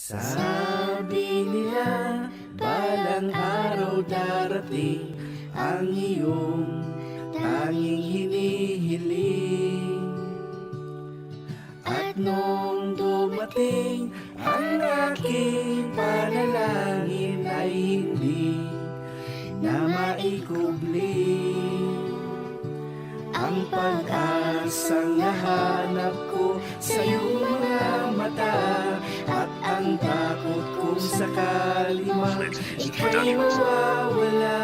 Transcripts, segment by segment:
Sabi nila, balang araw darating ang iyong tanging hinihiling. At nung dumating ang aking panalangin ay hindi na maikubli. Ang pag-asang nahanap ko sa iyong mga mata, at ang takot kung sakali mang ika'y mawawala.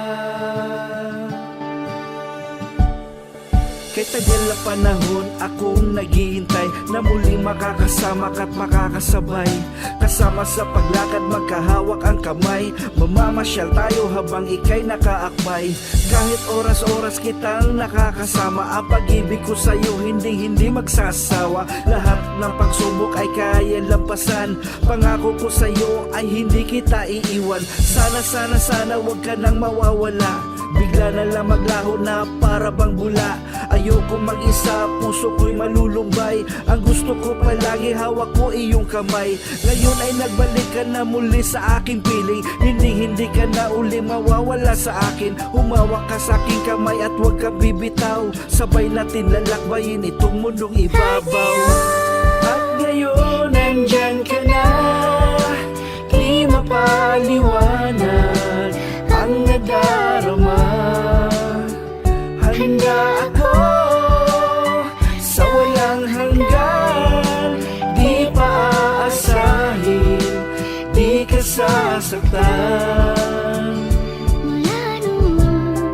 Kay tagal na panahon akong naghihintay na muling makakasama ka't makakasabay. Kasama sa paglakad magkahawak ang kamay, mamamasyal tayo habang ika'y nakaakbay. Kahit oras-oras kitang nakakasama, ang pag-ibig ko sa'yo hindi magsasawa. Lahat ng pagsubok ay kaya lampasan, pangako ko sa'yo ay hindi kita iiwan. Sana wag ka nang mawawala, bigla na lang maglaho na para bang bula. Ayoko mag-isa, puso ko'y malulumbay. Ang gusto ko palagi hawak ko iyong kamay. Ngayon ay nagbalik ka na muli sa aking piling. Hindi ka na uli mawawala sa akin. Humawak ka sa aking kamay at huwag ka bibitaw. Sabay natin lalakbayin itong mundong ibabaw. At ngayon nandyan ka na, di mapaliwanag ang nadarama. Handa ako sa walang hanggan, di pa aasahin, di ka sasaktan.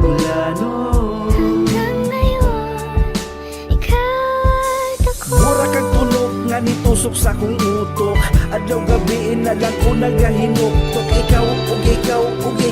Mula noon hanggang ngayon, ikaw at ako. Mura kang tunog nga nitusok sa kong utok, adlaw gabi na lang ko nagahinuktok.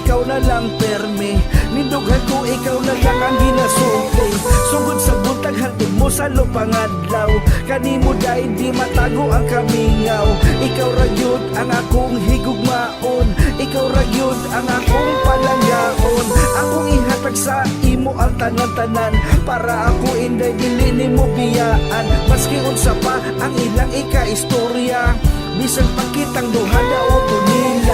Ikaw na lang perme, nindughan ko ikaw na lang ang ginasukay. Sugod sa buntag hantod mo sa lupang adlaw, kanimo dahil di matago ang kamingaw. Ikaw ragyod ang akong higugmaon, ikaw ragyod ang akong palanggaon. Akong ihatag sa imo ang tanan-tanan, para ako inday dili nimo biyaan. Maski unsa pa ang ilang ika-istorya, bisan pagkitang duha daw nila.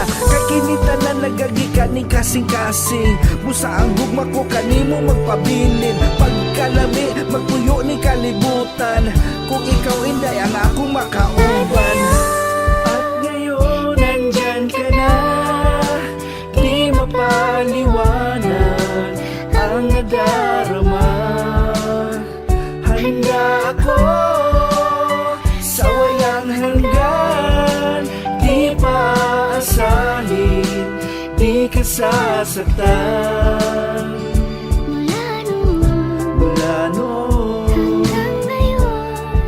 Kay kinita na nagagika ning kasing-kasing, busa ang gugma ko kanimo magpabilin. Pagkalami magpuyo ni kalibutan, kung ikaw inday ang akong makauban. At ngayon nandyan ka na, di mapaliwanag ang nadarama. Handa ako sa walang hanggan, di pa aasahin, di ka sasaktan. Mula noon hanggang ngayon,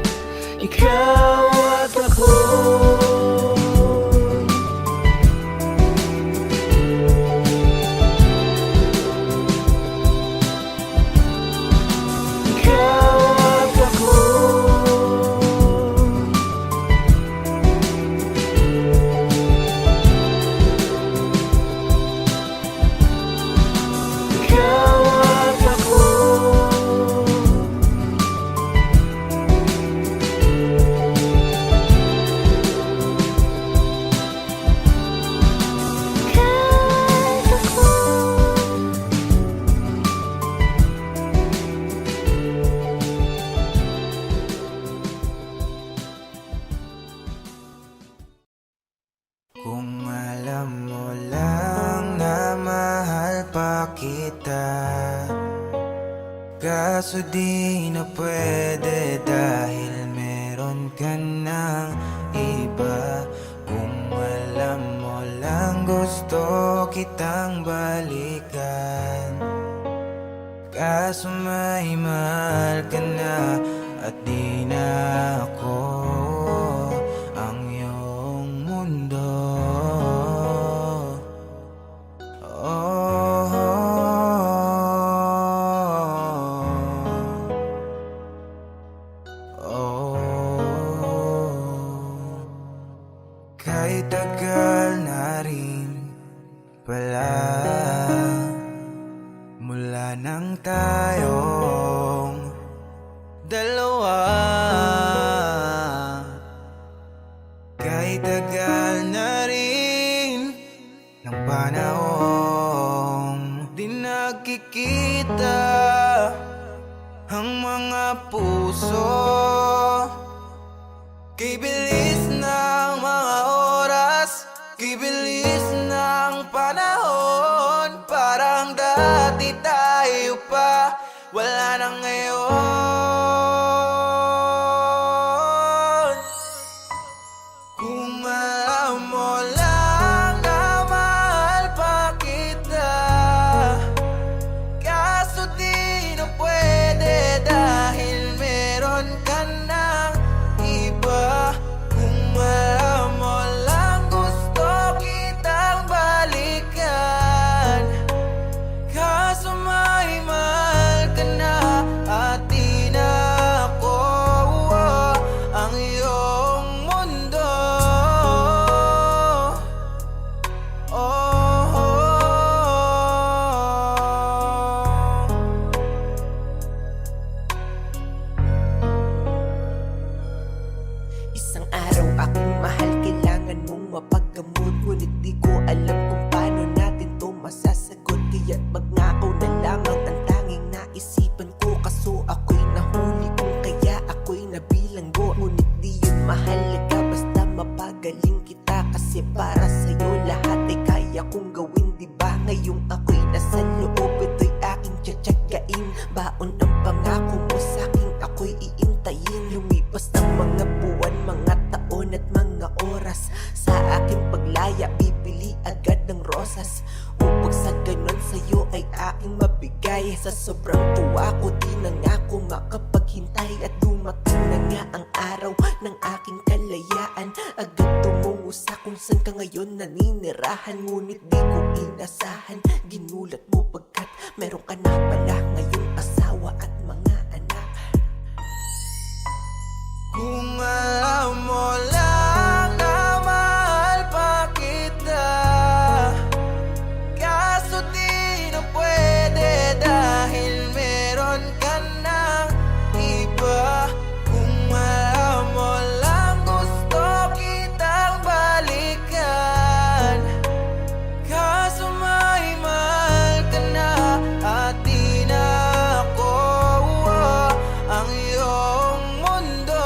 ikaw at ako. Kung alam mo lang na mahal pa kita, kaso di na pwede dahil meron ka ng iba. Kung alam mo lang gusto kitang balikan, kaso may mahal ka na at di na ako ang iyong mundo. Kahit tagal na rin pala mula nang tayong dalawa, kahit tagal na panahong di nakikita ang mga puso. Kay bilis ng mga oras, kay bilis ng panahon, parang dati tayo pa, wala na ngayon. Kung alam mo lang na mahal pa kita, kaso di na pwede dahil meron ka ng iba. Kung alam mo lang gusto kitang balikan, kaso may mahal ka na at di na ako ang iyong mundo. Isang araw aking mahal, kailangan mong mapagkamot, ngunit di ko alam kung paano natin to masasagot. Kaya't magnakaw na lamang ang tanging naisipan ko, kaso ako'y nahuli kung kaya ako'y nabilanggo. Ngunit di yun mahalaga, basta mapagaling kita, kasi para sa'yo lahat ay kaya kong gawin, diba? Ngayong ako'y nasa loob, ito'y aking tsatsagain. Baon ang pangako mo sa'king ako'y iintayin. Lumipas ang mga buwan, mga taon at mga oras, sa aking paglaya bibili agad ng rosas, upag sa ganon sa'yo ay aking mabigay. Sa sobrang tuwa ko di na nga ako makapaghintay, at dumating na nga ang araw ng aking kalayaan. Agad tumungo sa kung saan ka ngayon naninirahan, ngunit di ko inasahan, ginulat mo pagkat meron ka na pala ngayong asawa at mga anak. Kung alam mo lang na mahal pa kita, kaso di na pwede dahil meron ka ng iba. Kung alam mo lang gusto kitang balikan, kaso may mahal ka na at di na ako ang iyong mundo.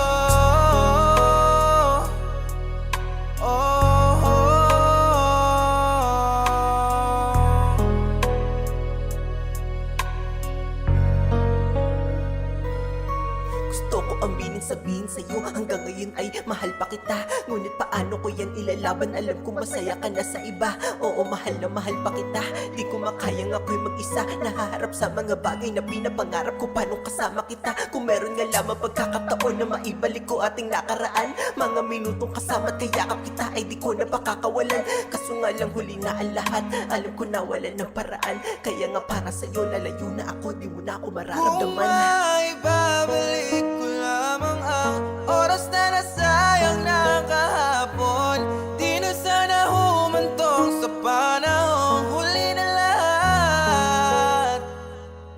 Gusto ko aminin sabihin sa'yo, hanggang ngayon ay mahal pa kita, ngunit paano ko yan ilalaban? Alam ko masaya ka na sa iba. Oo, mahal na mahal pa kita, di ko makayang ako'y mag-isa, nahaharap sa mga bagay na pinapangarap ko. Paano kasama kita kung meron nga lamang pagkakataon na maibalik ko ating nakaraan? Mga minutong kasama at kayakap kita ay di ko na pakakawalan, kaso nga lang huli na ang lahat, alam ko na wala ng paraan. Kaya nga para sa'yo lalayo na ako, di mo na ako Kung mararamdaman. may babalik ko lamang ang oras na nasayang na kahapon, di na sana humantong sa panahong huli na lahat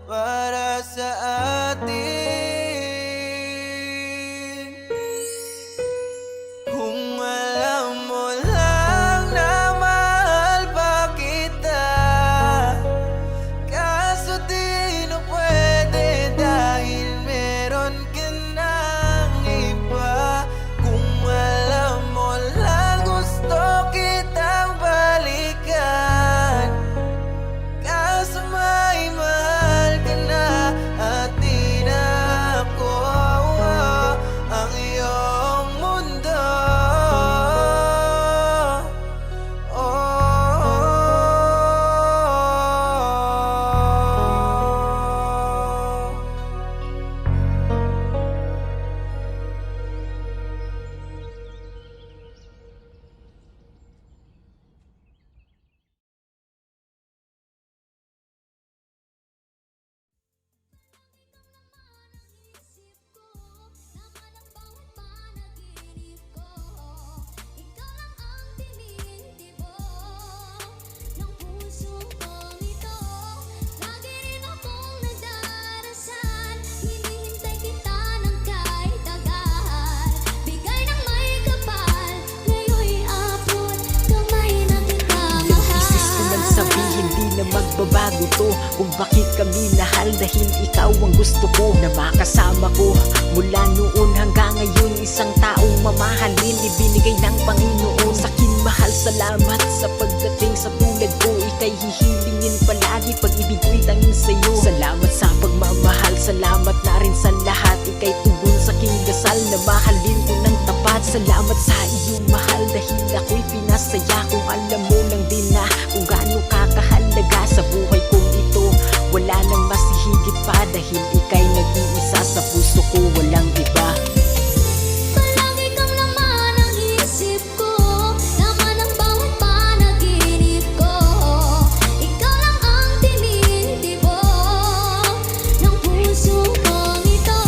para sa atin. Kung alam mo lang na mahal pa kita, kaso di na pwede dahil meron ka ng iba. Kung alam mo nalilito kung bakit kami mahal, dahil ikaw ang gusto ko na makasama ko. Mula noon hanggang ngayon, isang taong mamahalin ibinigay ng Panginoon sa akin. Mahal, salamat sa pagdating sa tulad ko. Ika'y hihilingin palagi, pag-ibig ko'y tanging sa'yo. Salamat sa pagmamahal, salamat na rin sa lahat. Ika'y tugon sa aking dasal na mahalin ko ng tapat. Salamat sa iyong mahal, dahil ako'y pinasaya. Kung alam mo lang din na kung gaano kakahalaga sa buhay kong ito. Wala nang mas higit pa, dahil ika'y nag-iisa sa puso ko, walang iba. Palagi kang laman ang isip ko, laman ang bawat panaginip ko. Ikaw lang ang tinitibo ng puso kong ito.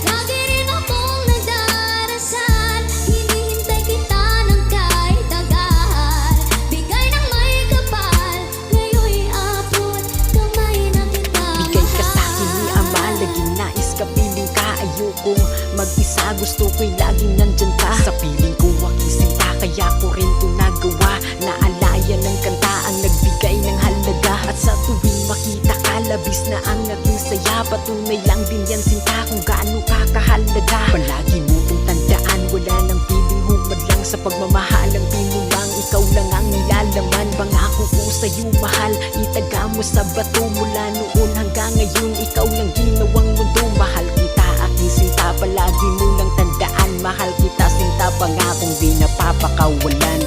Lagi rin akong nagdarasal, hinihintay kita ng kahit tagal. Bigay ng may kapal, ngayon'y abot kamay na kita mahal. Bigay ka sa'kin ni Ama, laging nais ka, piling ka. Ayokong mag-isa, gusto ko'y laging nandyan ka. Sa piling ko aking sinta, kaya ko rin ito nagawa. Naalaya ng kanta ang nagbigay ng halaga. At sa tuwing makita ka, labis na ang aking saya. Patunay lang din yan sinta kung gaano kakahalaga. Palagi mo kong tandaan, wala nang piling humadlang sa pagmamahal. Ang pinulang, ikaw lang ang nilalaman. Pangako ko sa'yo mahal, itaga mo sa bato. Mula noon hanggang ngayon, ikaw lang ginawang mundo. Mahal kita aking sinta, palagi mo lang tandaan. Mahal kita sinta, pangakong di napapakawalan.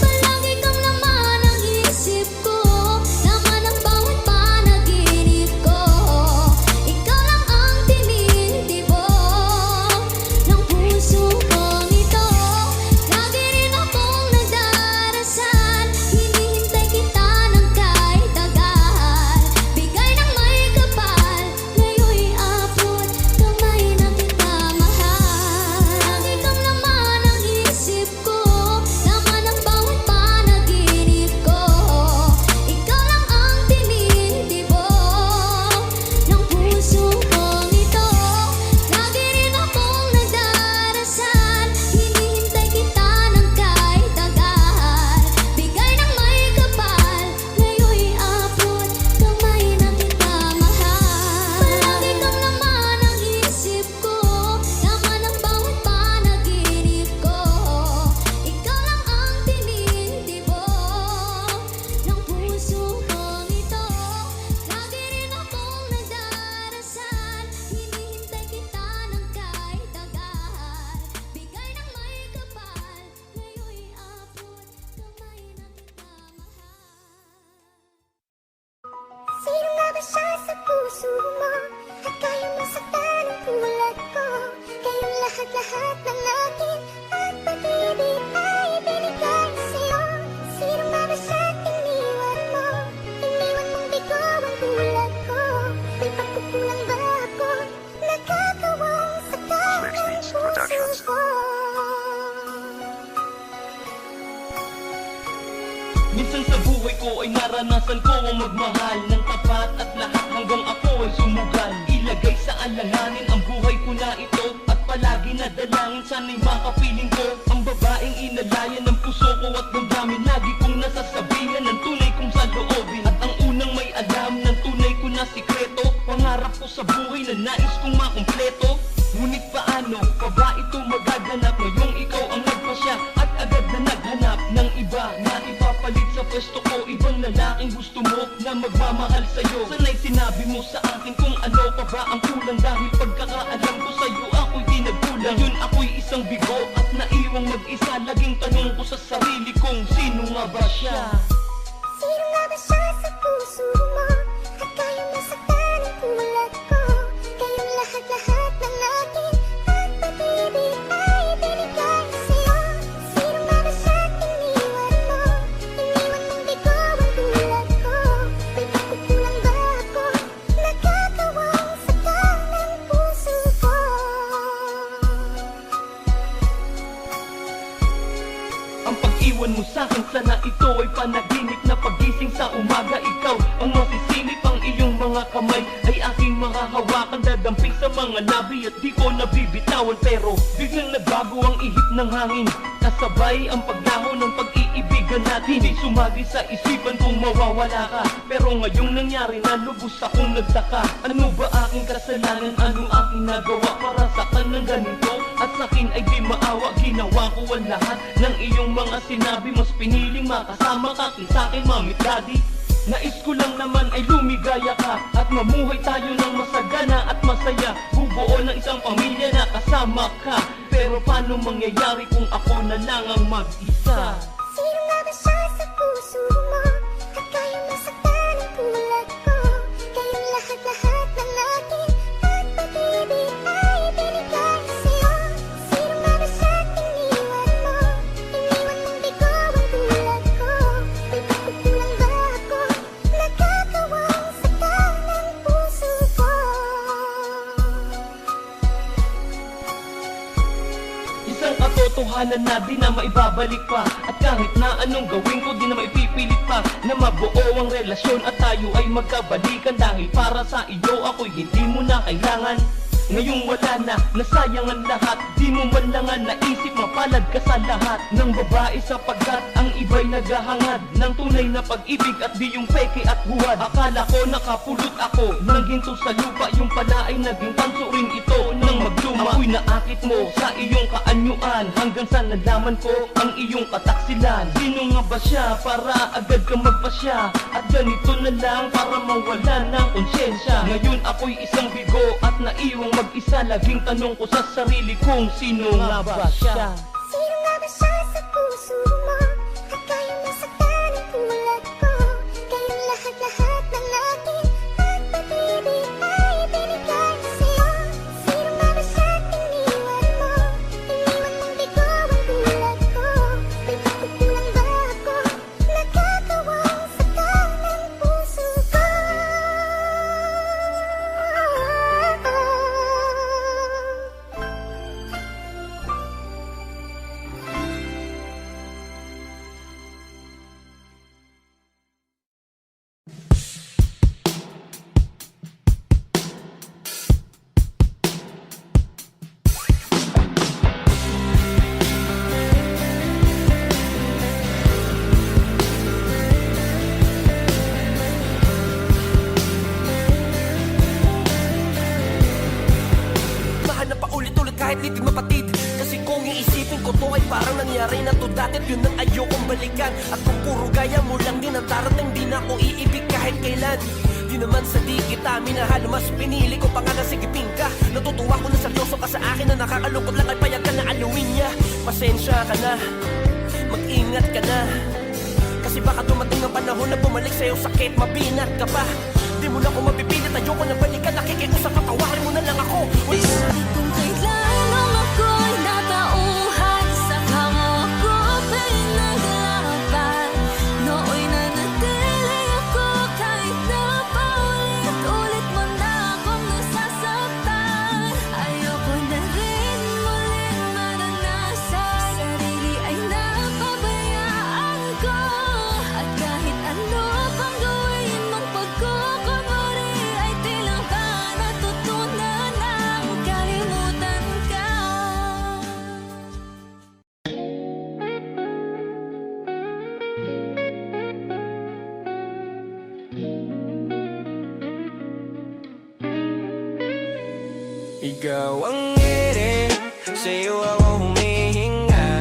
Palagi kang laman ang isip ko, laman ang bawat panaginip ko. Ikaw lang ang tinitibo ng puso kong ito. Lagi rin akong nagdarasal, hinihintay kita ng kahit tagal. Bigay ng may kapal, ngayon'y abot kamay na kita mahal. Lagi kang laman ang isip ko, laman ang bawat panaginip ko. Ikaw lang ang tinitibo ng puso kong ito. Lagi rin akong nagdarasal, hinihintay kita ng kahit tagal. Bigay ng may kapal, ngayon'y abot kamay na kita mahal. Palagi kang laman ang isip ko, laman ang bawat panaginip ko. Ikaw lang ang tinitibo ng puso kong ito. Lagi rin akong nagdarasal, hinihintay kita ng kahit tagal. Bigay ng may kapal, ngayon'y abot kamay na kita mahal. Sino nga ba siya sa puso mo? At kaya mo saktan ang tulad ko. Kayong lahat-lahat ng akin at pag-ibig ay binigay sa'yo. Sino nga ba siya iniwan mo? Iniwan mong bigo ang tulad ko. May pagkukulang ba ako? Nakakawang saktan ng puso ko. Minsan sa buhay ko ay naranasan ko ang magmahal ng tapat at lahat hanggang ako ay sumugal. Ilagay sa alanganin ang buhay ko na ito at palagi na dalangin sana'y makapiling ko ang babaeng inalayan ng puso ko at damdamin. Lagi kong nasasabihan ng tunay kong saloobin at ang unang may alam ng tunay ko na sikreto. Pangarap ko sa buhay na nais kong makumpleto. Ngunit paano pa ba ito magaganap ngayong ikaw ang nagpasya at agad na naghanap ng iba na ipapalit sa pwesto ko? Ibang lalaking gusto mo na magmamahal sa'yo. Sana'y sinabi mo sa akin kung ano pa ba ang kulang, dahil pagkakaalam ko sa'yo ako'y di nagkulang. Ngayon ako'y isang bigo at naiwang mag-isa. Laging tanong ko sa sarili kong sino nga ba siya? Sino nga ba siya sa puso mo? At kaya mo saktan ang tulad ko. Kayong lahat-lahat ng akin at pag-ibig ay binigay sa'yo. Sino nga ba siya iniwan mo? Iniwan mong bigo ang tulad ko. May pagkukulang ba ako? Nakakawang saktan ng puso ko. Ang pag-iwan mo sa'kin, sana ito ay panaginip na pagising sa umaga. Ikaw ang masisilip, ang iyong mga kamay ay aking makahawakan. Dadamping sa mga labi at di ko nabibitawan. Pero biglang nagbago ang ihip ng hangin, kasabay ang paglaho ng pag-iibigan natin. Hindi sumagi sa isipan kung mawawala ka. Pero ngayong nangyari na lubos akong nagtaka. Ano ba aking kasalanan? Ano aking nagawa para saktan ng ganito? At sakin ay di maawa. Ginawa ko ang lahat ng iyong mga sinabi. Mas piniling makasama ka sa'kin, Mami, Daddy. Nais ko lang naman ay lumigaya ka at mamuhay tayo ng masagana at masaya. Bubuo ng isang pamilya na kasama ka. Pero paano mangyayari kung ako na lang ang mag-isa? Sino nga ba siya sa puso mo? At kaya masaktan ang tulad ko. Kayong lahat-lahat ng akin at pag-ibig ay binigay sa'yo. Sino nga ba siya iniwan mo? Iniwan mong bigo ang tulad ko. May pagkukulang ba ako? Nagkakawang saktan ng puso ko. Isang katotohanan na di na maibabalik pa. At kahit na anong gawin ko di na maipipilit pa na mabuo ang relasyon at tayo ay magkabalikan. Dahil para sa iyo ako'y hindi mo na kailangan. Ngayong wala na, nasayang ang lahat. Di mo man lang ang naisip, mapalad ka sa lahat ng babae sapagkat ang iba'y naghahangad ng tunay na pag-ibig at di yung peke at buwad. Akala ko nakapulot ako ng ginto sa lupa, yung pala ay naging tanso rin ito nang magluma. Ako'y naakit mo sa iyong kaanyuan hanggang sa nalaman ko ang iyong kataksilan. Sino nga ba siya para agad ka magpasya? At ganito na lang para mawala ng konsyensya. Ngayon ako'y isang bigo at naiwang mag-isa. Laging tanong ko sa sarili kong sino nga ba siya? Sino nga ba siya sa puso mo? At kaya masaktan ang tulad ko. Kayong lahat-lahat ng akin at pag-ibig ay binigay sa'yo. Sino nga ba siya iniwan mo? Iniwan mong bigo ang tulad ko. May pagkukulang ba ako? Nagkakawang saktan ng puso ko. Mahal na paulit-ulit kahit di mapatid. Kasi kung iisipin ko to ay parang nangyari na to dati. At yun ang ayokong balikan. At kung puro gaya mo lang din ang darating, di na ako iibig kahit kailan. Di naman sa di kita minahal, mas pinili ko pa nga na sigipin ka. Natutuwa ko na seryoso ka sa akin, na nakakalungkot lang ay payag ka na aluin niya. Pasensya ka na, mag-ingat ka na. Kasi baka dumating ang panahon na bumalik sa'yo sakit, mabinat ka pa. Di mo na ako mapipilit, ayoko na balikan. Nakikiusap, patawarin mo na lang ako. Kung kailan ako'y natauhan sa kamo ko pinaglaban, nooy nanatili ako kahit na paulit-ulit mo na akong nasasaktan. Ayoko na rin muling maranasan, sarili ay napabayaan ko. At kahit ano pang gawin mong pagkukunwari ay tilang ba natutunan nang kalimutan ka. Ikaw ang ere, sa'yo ako humihinga.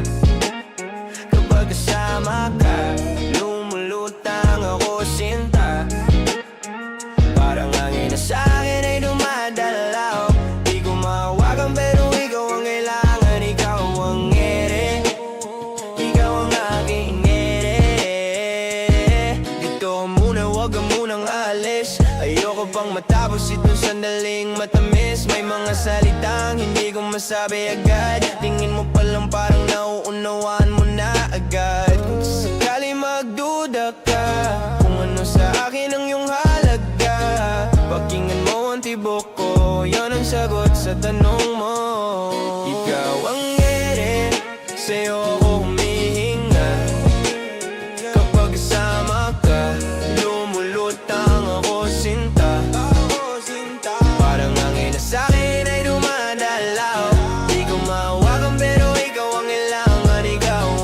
Kapag kasama ka, lumulutang ako sinta. Parang hangin na sa'kin ay dumadalaw. Di ko mahawakan pero ikaw ang kailangan. Ikaw ang ere, ikaw ang aking ere. Dito ka muna, wag ka munang alis. Ayoko pang matapos itong sandaling matamis. May mga salitang hindi ko masabi agad. Tingin mo pa lang parang nauunawaan mo na agad. Kung sakali magduda ka kung ano sa akin ang iyong halaga, pakinggan mo ang tibok ko, yan ang sagot sa tanong mo. Ikaw ang ere, sa'yo ako humihinga. Kapag kasama ka, lumulutang ako sinta. Parang hangin na sa'kin ay dumadalaw. Di ko mahawakan pero ikaw ang kailangan. Ikaw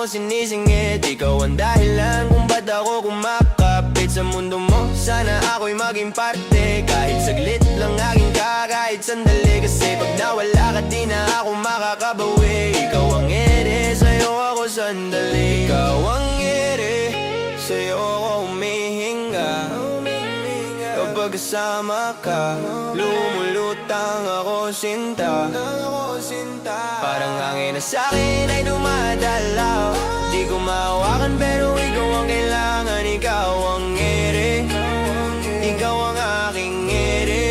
mo sinisingit. Ikaw ang dahilan kung ba't ako kumakapit sa mundo mo. Sana ako'y maging parte, kahit saglit lang aking kahit sandali. Kasi pag nawala ka di na ako makakabawi. Ikaw ang ere, sa'yo ako sandali. Ikaw ang ere, sa'yo ako humihinga. Kapag kasama ka, lumulutang ako sinta. Parang hangin na sa'kin ay dumadalaw. Di ko mahawakan pero ikaw ang kailangan. Ikaw ang ere, ikaw ang aking ere.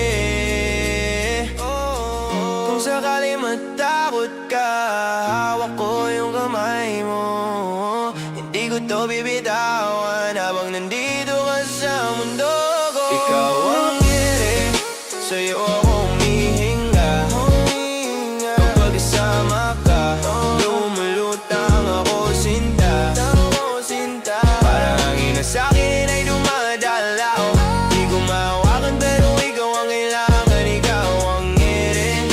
Kung sakali matakot ka, hawak ko yung kamay mo. Hindi ko to bibitawan habang nandito ka sa mundo ko. Ikaw ang ere, sa'yo ako humihinga. Kapag kasama ka, lumulutang ako sinta. Parang hangin na sa'kin ay dumadalaw. Di ko mahawakan pero ikaw ang kailangan. Ikaw ang ere,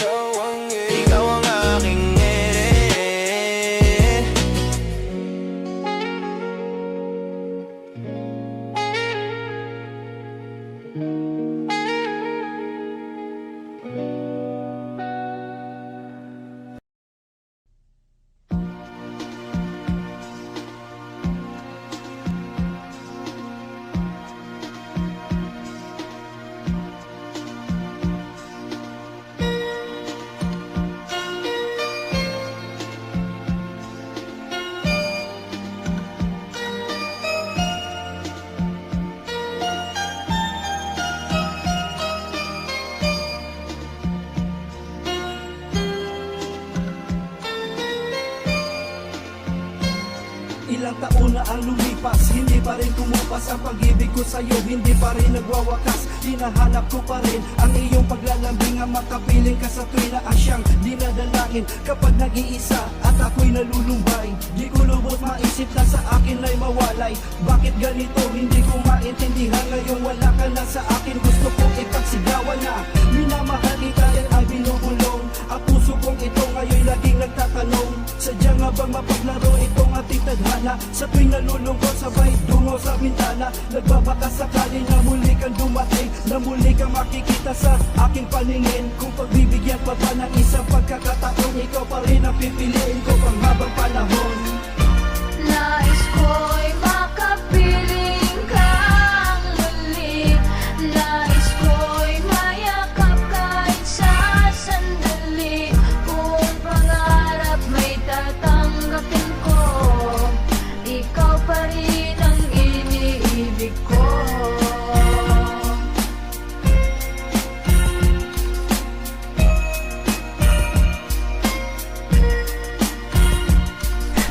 ikaw ang aking ere. Ilang taon na ang lumipas, hindi pa rin kumupas ang pag-ibig ko sa'yo, hindi pa rin nagwawakas. Hinahanap ko pa rin ang iyong paglalambing, ang makapiling ka sa tuwi na asyang dinadalangin. Kapag nag-iisa at ako'y nalulumbay, di ko lubos maisip na sa akin ay mawalay. Bakit ganito, hindi ko maintindihan. Ngayon wala ka na sa akin, gusto kong ipagsigawan na minamahal kita yan ay binubulong. Ang puso kong ito ngayon laging nagtatanong, sadya nga bang mapaglaro itong ating tadhana? Sa tuwing nalulungkot sabay dungo sa bintana, nagbabaka sakali na muli kang dumating, na muli kang makikita sa aking paningin. Kung pagbibigyan pa ba ng isang pagkakataon, ikaw pa rin ang pipiliin ko pang habang panahon. Nais ko'y makapiling kang muli. Nais ko'y mayakap kahit sa sandali. Kung pangarap may tatanggapin ko, ikaw pa rin ang iniibig ko.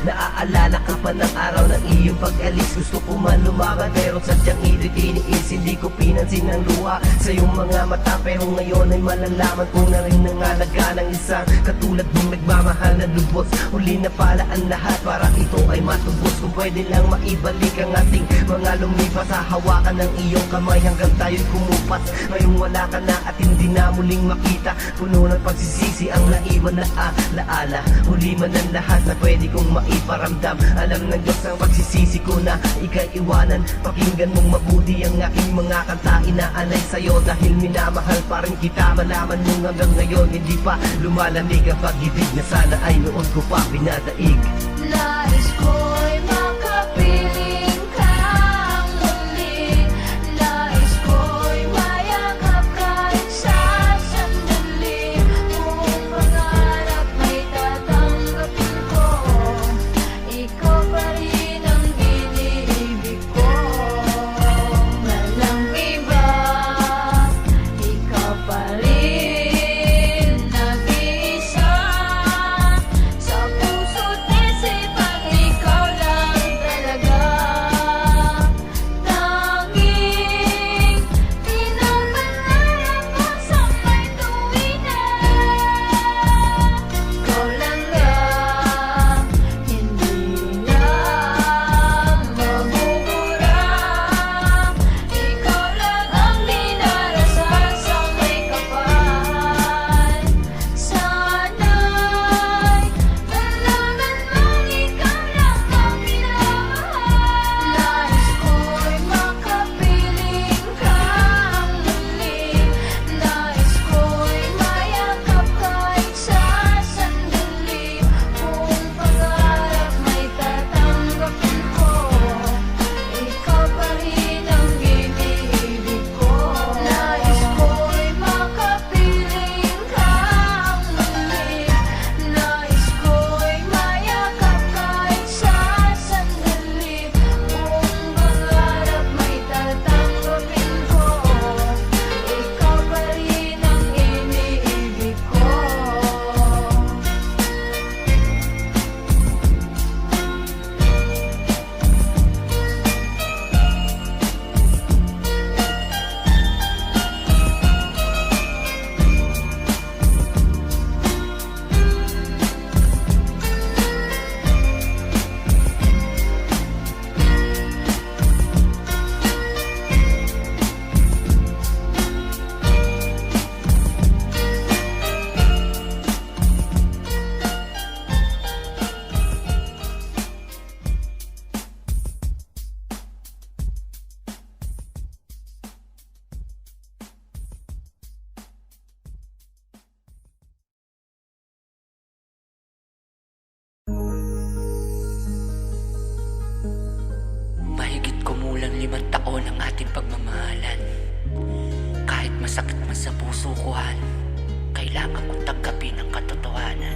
Naaalala ka pa ng araw ng iyong pag-alis. Gusto ko man lumaban pero sadyang ito'y tiniis. Hindi ko pinansin ang luha sa iyong mga mata. Pero ngayon ay malalaman ko na rin nangalaga ng isang katulad mong nagmamahal na lubos. Huli na pala ang lahat para ito ay matubos. Kung pwede lang maibalik ang ating mga lumipas, hahawakan ng iyong kamay hanggang tayo'y kumupas. Ngayong wala ka na at hindi na muling makita, puno ng pagsisisi ang naiwan na alaala. Huli man ang lahat na pwede kong maiparamdam. Alam ng Diyos ang pagsisisi ko na ika'y iwanan. Pakinggan mong mabuti ang aking mga kanta, inaalay sa'yo dahil minamahal pa rin kita. Malaman mo hanggang ngayon hindi pa lumalamig ang pag-ibig na sana ay noon ko pa pinadaig. Nais ko'y makapiling kang muli. Nais ko'y mayakap kahit sa sandali. Kung pangarap may tatanggapin ko, ikaw pa rin ang iniibig ko. Walang iba, ikaw pa rin nag-iisa. Sa puso't isipan ating pagmamahalan. Kahit masakit man sa puso ko, hal, kailangan kong tanggapin ang katotohanan.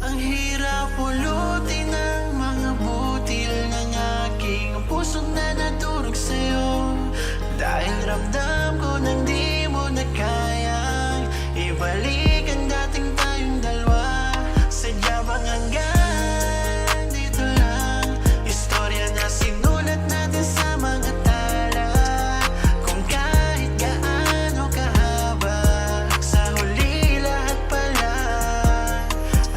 Ang hirap pulutin ng mga butil ng aking pusong na nadurog sa'yo. Dahil ramdam ko nang di mo na kayang ibalik ang dating tayong dalawa. Sadya bang hanggang dito lang? Istorya na sinulat natin sa mga tala. Kung kahit gaano kahaba, sa huli lahat pala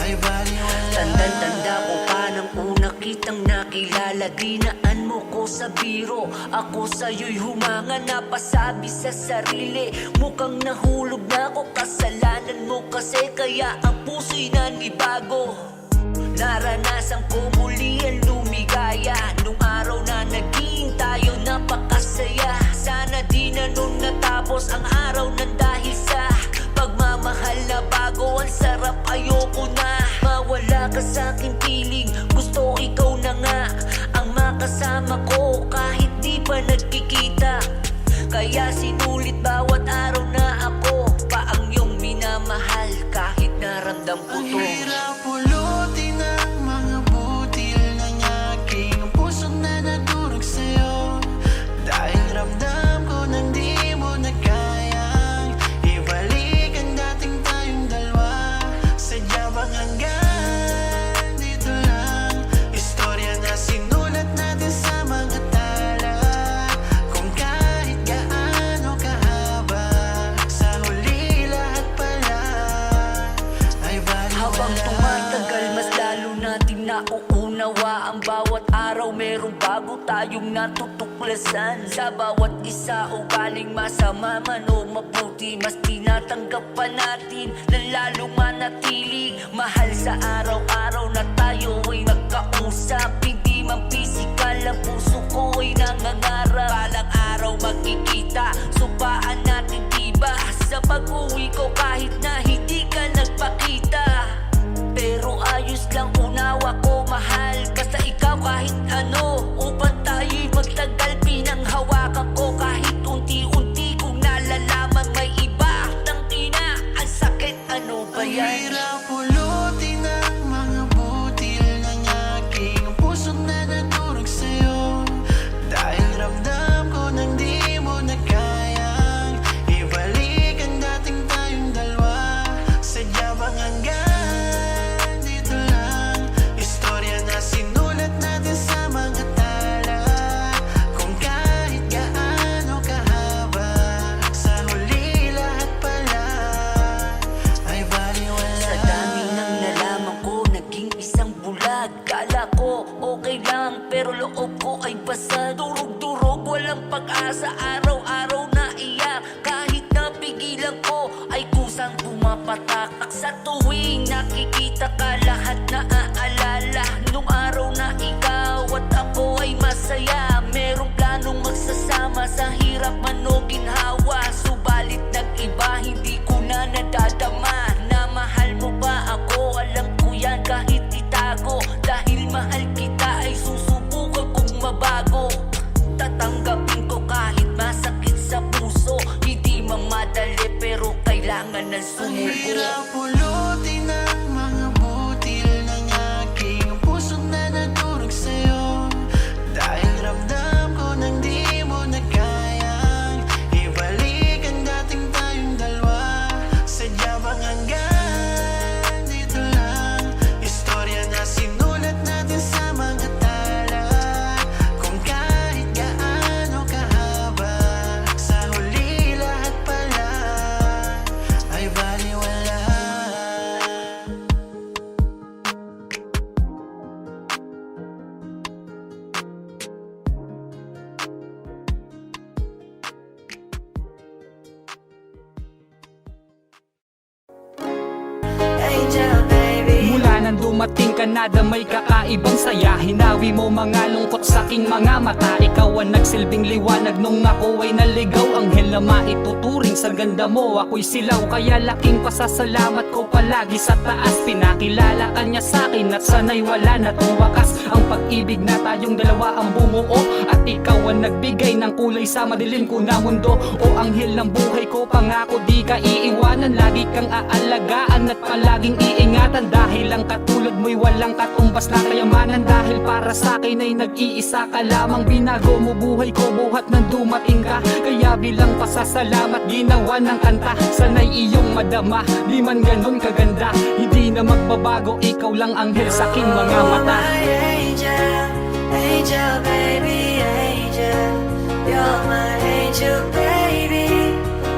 ay baliwala. Tanda-tanda ko pa nang una kitang nakilala. Dinaan mo ko sa biro, ako sa'yo'y humanga. Napasabi sa sarili, mukhang nahulog na ako. Kasalanan mo kasi kaya ang puso'y nanibago. Naranasan ko muli ang lumigaya nung araw na naging tayo napakasaya. Sana di na nun natapos ang araw ng dahil sa pagmamahal na bago. Ang sarap, ayoko na mawala ka sa'king piling. Gusto ikaw na nga ang makasama ko kahit di pa nagkikita. Kaya sinulit bawat araw na ako pa ang iyong minamahal kahit naramdam ko Ang to. hirap pulutin ng mga butil ng aking pusong na nadurog sa'yo. Dahil ramdam ko nang di mo na kayang ibalik ang dating tayong dalawa. Sadya bang hanggang dito lang? Istorya na sinulat natin sa mga tala. Kung kahit gaano kahaba, sa huli lahat pala ay baliwala. Habang tumatagal, mas lalo natin nauunawa. Ang bawat araw merong bago tayong natutuklasan. Sa bawat isa ugaling masama man o mabuti, mas tinatanggap pa natin na lalong manatili. Mahal sa araw-araw na tayo ay magkausap. Hindi man pisikal, ang puso ko ay nangangarap. Balang araw magkikita, supaan natin diba? Sa pag-uwi ko kahit na hindi ka nagpakita. Pero ayos lang, unawa ko mahal. Basta ikaw kahit ano, upang tayo'y magtagal. Pinanghawakan ko kahit unti-unti kong nalalaman may iba. Tangina, ang sakit, ano ba Ang yan? hirap pulutin ng mga butil ng aking pusong na nadurog sa'yo. Dahil ramdam ko nang di mo na kayang ibalik ang dating tayong dalawa. Sadya bang hanggang dito lang? Istorya na sinulat natin sa mga tala. Kung kahit gaano kahaba, sa huli lahat pala ay baliwala. Sa dami ng nalaman ko, naging isang bulag. Kala ko okay lang, pero loob ko ay basa. Durog-durog, walang pag-asa. Araw-araw na iyak. Kahit napigilan ko, ay kusang pumapatak. Sa tuwing nakikita ka, lahat na aalala nung araw na ikaw at ako ay masaya. Merong planong magsasama sa hirap man o ginhawa. Subalit nag-iba, hindi ko na nadadama. Na mahal mo ba ako? Alam ko yan kahit itago. Dahil mahal kita ay susubukan kong mabago. Tatanggapin ko kahit masakit sa puso. Hindi man madali pero kailangan ng Ang sumuko. hirap pulutin ng mga butil ng aking pusong na nadurog sa'yo. Dahil ramdam ko nang di mo na kayang ibalik ang dating tayong dalawa. Sadya bang hanggang dito lang? Istorya na sinulat natin sa mga tala. Kung kahit gaano kahaba, sa huli lahat pala ay baliwala. Mula nang dumating ka ka na damay kakaibang saya. Hinawi mo mga lungkot sa aking mga mata. Ikaw ang nagsilbing liwanag nung ako ay naligaw. Anghel na maituturing sa ganda mo, ako'y silaw. Kaya laking pasasalamat ko palagi sa taas. Pinakilala ka niya sa'kin at sana'y wala na tong wakas. Ang pag-ibig na tayong dalawa ang bumuo, at ikaw ang nagbigay ng kulay sa madilim ko na mundo. O anghel ng buhay ko, pangako di ka iiwanan. Lagi kang aalagaan at palaging iingatan. Dahil ang katulad mo'y walang katumbas na kayamanan. Dahil para sa'kin ay nag-iisa ka lamang. Binago mo buhay ko buhat nang dumating ka. Kaya bilang pasasalamat ginawa ng kanta. Sana'y iyong madama, di man ganun kaganda. Hindi na magbabago, ikaw lang anghel sa aking mga mata. Angel, angel, baby, angel. You're my angel, baby.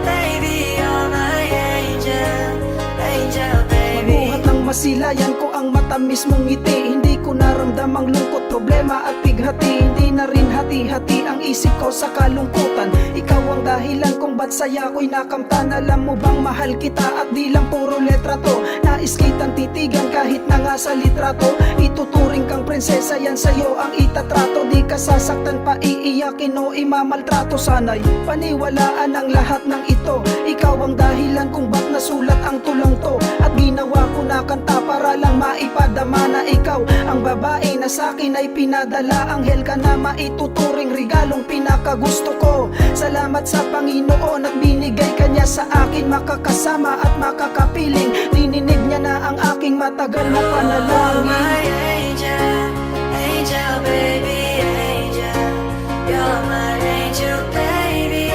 Baby, you're my angel. Angel, baby. Mabuhat ng masilayan ko ang matamis mong ngiti. Hindi ko naramdamang lungkot, problema at pighati. Hindi na rin hati-hati ang isip ko sa kalungkutan. Ikaw ang dahilan kung ba't saya ko'y nakamtan. Alam mo bang mahal kita at di lang puro letra to. Nais kitang titigan kahit na nga sa litrato. Ituturing kang prinsesa, yan sa'yo ang itatrato. Di ka sasaktan pa iiyakin o imamaltrato. Sana'y paniwalaan ang lahat ng ito. Ikaw ang dahilan kung ba't nasulat ang tulong to. At ginawa ko na kanta para lang maipadama na ikaw ang babae na sa'kin ay pinadala. Anghel ka na maituturing regalong pinakagusto ko. Salamat sa Panginoon at binigay ka niya sa akin. Makakasama at makakapiling. Dininig niya na ang aking matagal na panalangin. My angel, angel, baby, angel. You're my angel, baby.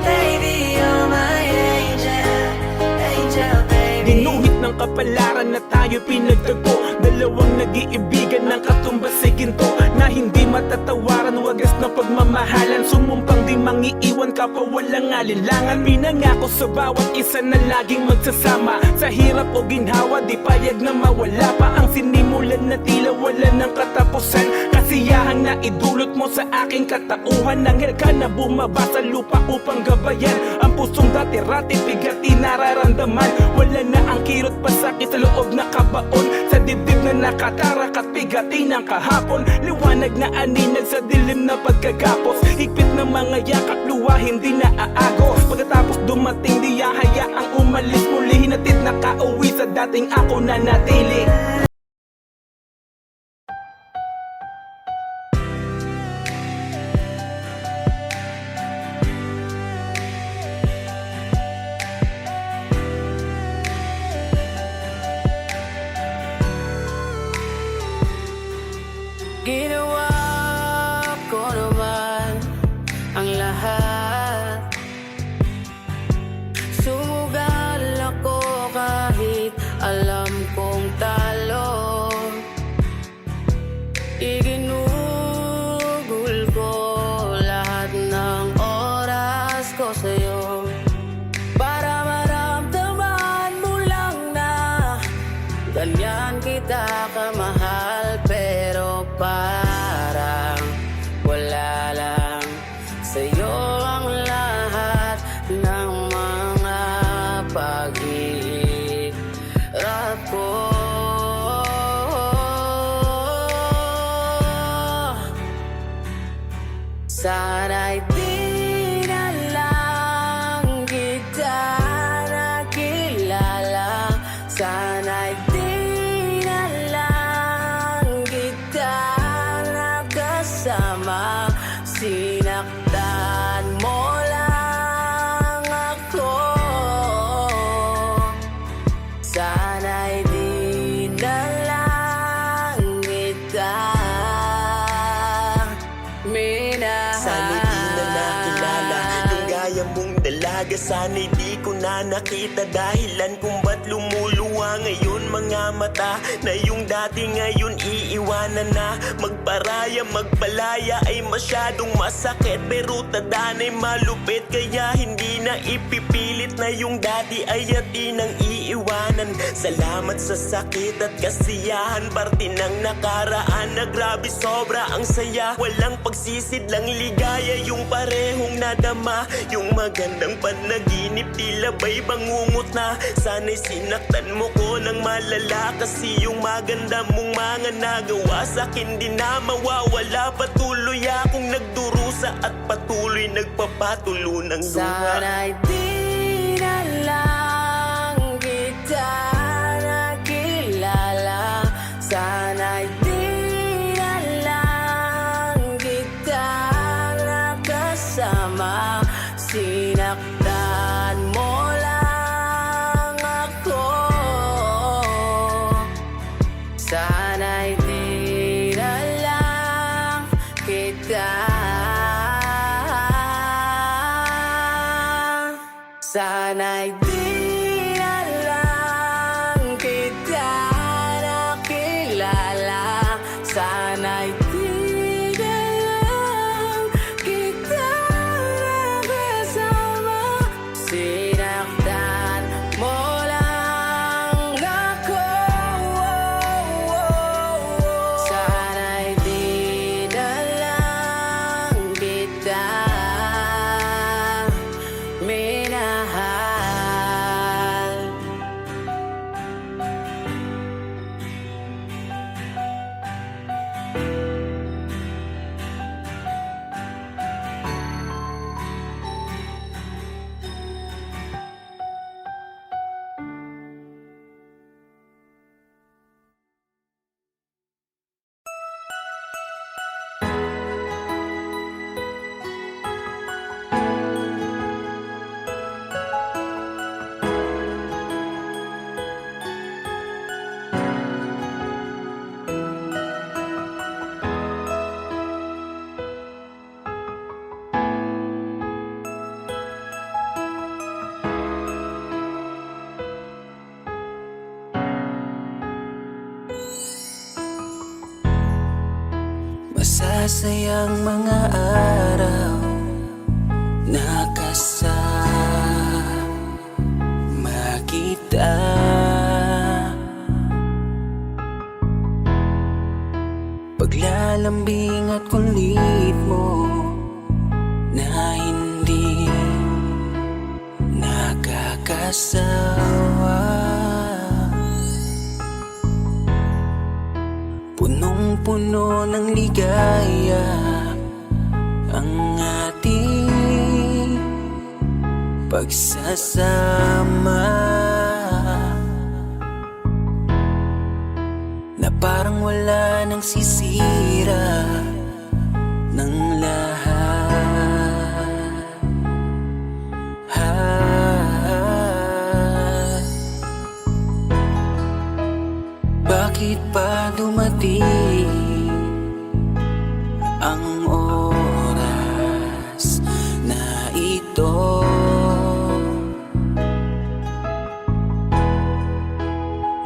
Baby, you're my angel. Angel, baby. Ginuhit ng kapalaran na tayo pinagtagpo. Dalawang nag-iibigan ng katumbas sa ginto na hindi matatawaran, wagas na pagmamahalan. Sumumpang di mangiiwan ka pa walang alinlangan. Pinangako sa bawat isa na laging magsasama. Sa hirap o ginhawa di payag na mawala pa. Ang sinimulan na tila wala ng katapusan. Kasiyahan na idulot mo sa aking katauhan. Anghel ka na bumaba sa lupa upang gabayan ang pusong dati-rati bigati nararamdaman. Wala na ang kirot pasakit sa loob na kabaon. Sa dibdib na nakatarak at bigati ng kahapon. Liwanag na aninag sa dilim na pagkagapos. Higpit ng mga yakap luwa hindi na aagos. Pagkatapos dumating di hayaang umalis muli. Hinatid na kauwi sa dating ako na natili. Ginawa ko naman ang lahat. Sumugal ako kahit alam kong talo. Iginugol ko lahat ng oras ko sa'yo para maramdaman mo lang na ganyan kita kamahal. Pero parang wala lang sa'yo ang lahat ng mga pag-iirap ko. Sana'y di na lang kita nakilala. Sana'y di na lang kita nakasama. Sinaktan mo lang ako. Sana'y di na lang kita minahal. Sana'y di na nakilala yung gaya mong dalaga. Sana'y di ko na nakita dahilan kung ba't lumuluwa ngayon mga mata. Na yung dati ngayon iiwanan na. Magparaya, magpalaya ay masyadong masakit. Pero tadana'y malupit kaya hindi na ipipilit na yung dati ay ati nang iiwanan. Salamat sa sakit at kasiyahan, parte ng nakaraan na grabe sobra ang saya. Walang pagsisid lang ligaya yung parehong nadama. Yung magandang panahon panaginip tila ba'y bangungot na. Sana'y sinaktan mo ko ng malala, kasi yung maganda mong mga nagawa sa'kin di na mawawala. Patuloy akong nagdurusa at patuloy nagpapatulo ng luha. Sana'y di na lang kita nakilala. Sana'y di na lang kita nakasama. Sinaktan mo lang ako. Sana'y di na lang kita. Sana'y di na lang kita nakilala. Sana'y di na lang kita nakasama. Sinaktan mo lang ako. Sana'y di na lang kita minahal. Masasayang mga araw na kasama kita. Paglalambing at kulit mo na hindi nakakasawa. Punong-puno ng ligaya ang ating pagsasama, na parang wala nang sisira ng lahat. Bakit pa dumating ang oras na ito?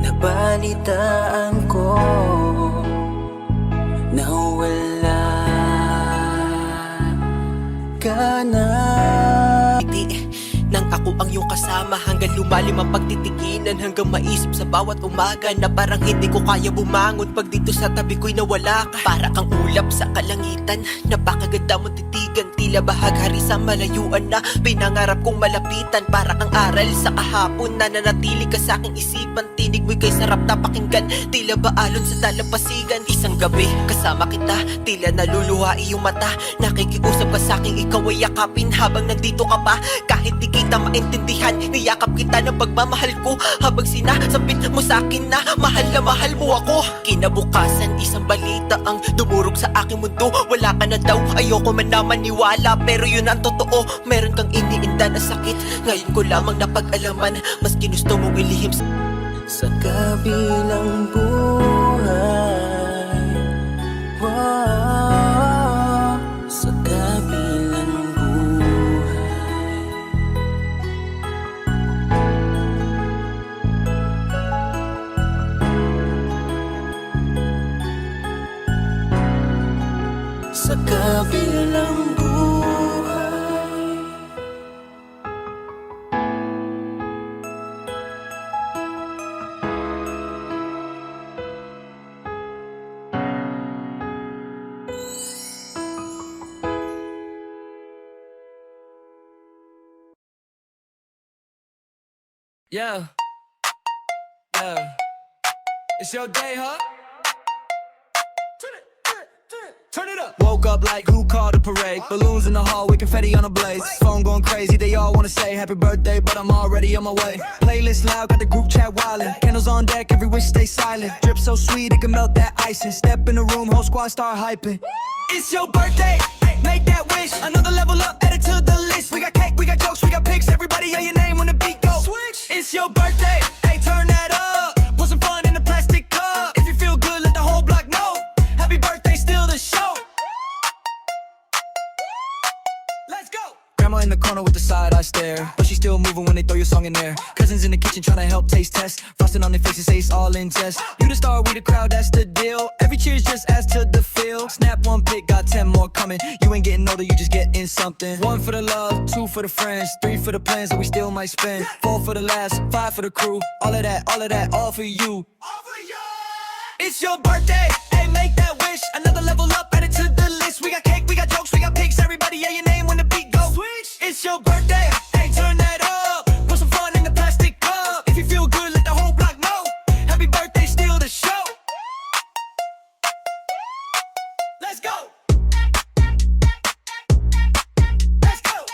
Nabalitaan ko na wala ka na. Nang ako ang iyong kasama, hanggang lumalim ang pagtitiginan, hanggang maisip sa bawat umaga na parang hindi ko kaya bumangon pag dito sa tabi ko'y nawala ka. Para kang ulap sa kalangitan, napakaganda mong titigan, tila bahaghari sa malayuan na pinangarap kong malapitan. Para kang aral sa kahapon na nanatili ka sa aking isipan, tinig mo'y kay sarap na pakinggan, tila ba alon sa dalampasigan. Isang gabi kasama kita, tila naluluha iyong mata, nakikiusap ka sa aking ikaw ay yakapin habang nandito ka pa. Kahit di kita maintindihan, niyakap kita ng pagmamahal ko, habang sinasabit mo sa akin na mahal mo ako. Kinabukasan, isang balita ang dumurog sa aking mundo. Wala ka na daw, ayoko man na maniwala, pero yun ang totoo. Meron kang iniinda na sakit, ngayon ko lamang napag-alaman, mas ginusto mong ilihim sa kabilang buhay. Wow, sa kabilang buhay. Sa kabilang buhay. Yeah. Yeah. It's your day, huh? Turn it up. Woke up like who called the parade? Balloons in the hall with confetti on a blaze. Phone going crazy, they all wanna say happy birthday, but I'm already on my way. Playlist loud, got the group chat wildin'. Candles on deck, every wish stay silent. Drip so sweet, it can melt that ice. And step in the room, whole squad start hyping. It's your birthday, make that wish. Another level up, add it to the list. We got cake, we got jokes, we got pics. Everybody yell your name when the beat goes. Switch. It's your birthday, hey, turn that up. Put some fun in the plastic cup. If you feel good, let the whole block know. Happy birthday, still the show. Let's go. Grandma in the corner with the side-eye stare, but she's still moving when they throw your song in there. Cousins in the kitchen trying to help taste test. Frosting on their faces say it's all in jest. You the star, we the crowd, that's the deal. Every cheers just adds to the feel. Snap one pic, got 10 more coming. You ain't getting older, you just getting something. 1 for the love, 2 for the friends, 3 for the plans that we still might spend. 4 for the last, 5 for the crew. All of that, all for you. All for you. It's your birthday, hey, make that wish. Another level up, add it to the list. We got cake, we got jokes, we got pics. Everybody yell your name when the beat goes. Switch. It's your birthday, hey, turn that up. Put some fun in the plastic cup. If you feel good, let the whole block know. Happy birthday, still the show. Let's go. Let's go.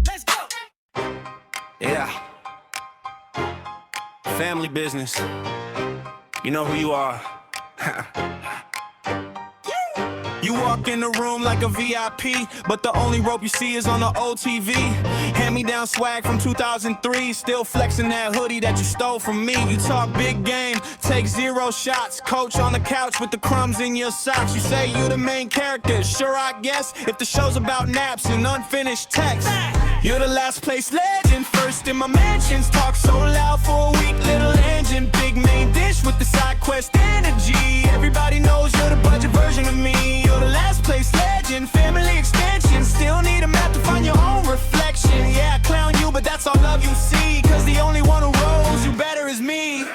Let's go. Yeah. Family business. You know who you are. You walk in the room like a VIP, but the only rope you see is on the old TV. Hand-me-down swag from 2003, still flexing that hoodie that you stole from me. You talk big game, take 0 shots. Coach on the couch with the crumbs in your socks. You say you the main character, sure I guess, if the show's about naps and unfinished text. You're the last place legend, first in my mansions. Talk so loud for a weak little engine. Big main dish with the side quest energy. Everybody knows you're the budget version of me. You're the last place legend, family extension. Still need a map to find your own reflection. Yeah, I clown you, but that's all love you see. Cause the only one who rolls you better is me.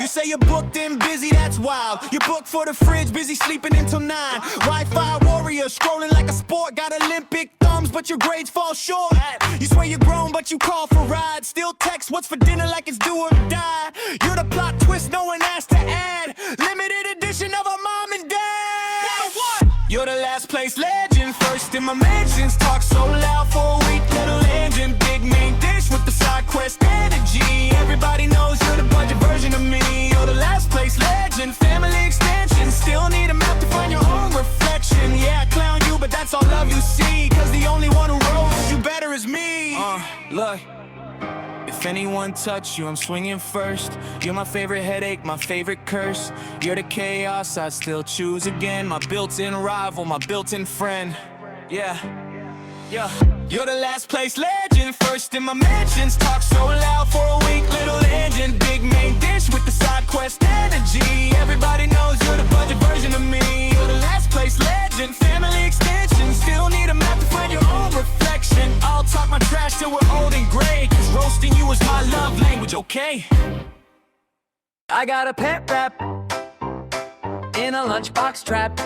You say you're booked and busy, that's wild. You're booked for the fridge, busy sleeping until 9. Wi-Fi warrior, scrolling like a sport. Got Olympic thumbs, but your grades fall short. You swear you're grown, but you call for rides. Still text what's for dinner like it's do or die. You're the plot twist no one asked to add. Limited edition of a mom and dad. You're the last place legend, first in my mansions. Talk so loud for a weak little engine. Big main dish with the side quest energy. Everybody knows you're the budget version of me. You're the last place legend, family extension. Still need a map to find your own reflection. Yeah, I clown you, but that's all love you see. Cause the only one who rolls you better is me. Look. If anyone touch you, I'm swinging first. You're my favorite headache, my favorite curse. You're the chaos, I still choose again. My built-in rival, my built-in friend. Yeah. You're the last place legend, first in my mansions. Talk so loud for a weak little engine. Big main dish with the side quest energy. Everybody knows you're the budget version of me. You're the last place legend, family extension. Still need a map to find your own reflection. I'll talk my trash till we're old and gray. Cause roasting you is my love language, okay? I got a pet rap in a lunchbox trap.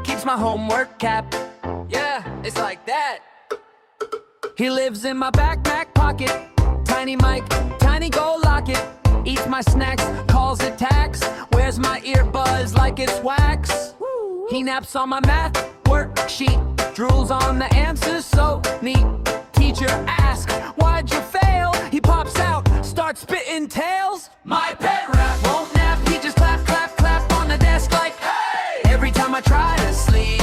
Keeps my homework cap. Yeah, it's like that. He lives in my backpack pocket. Tiny mic, tiny gold locket. Eats my snacks, calls it tax. Wears my earbuds like it's wax. He naps on my math worksheet. Drools on the answers so neat. Teacher asks, why'd you fail? He pops out, starts spitting tails. My pet rat won't nap, he just clap, clap, clap on the desk like, hey! Every time I try to sleep,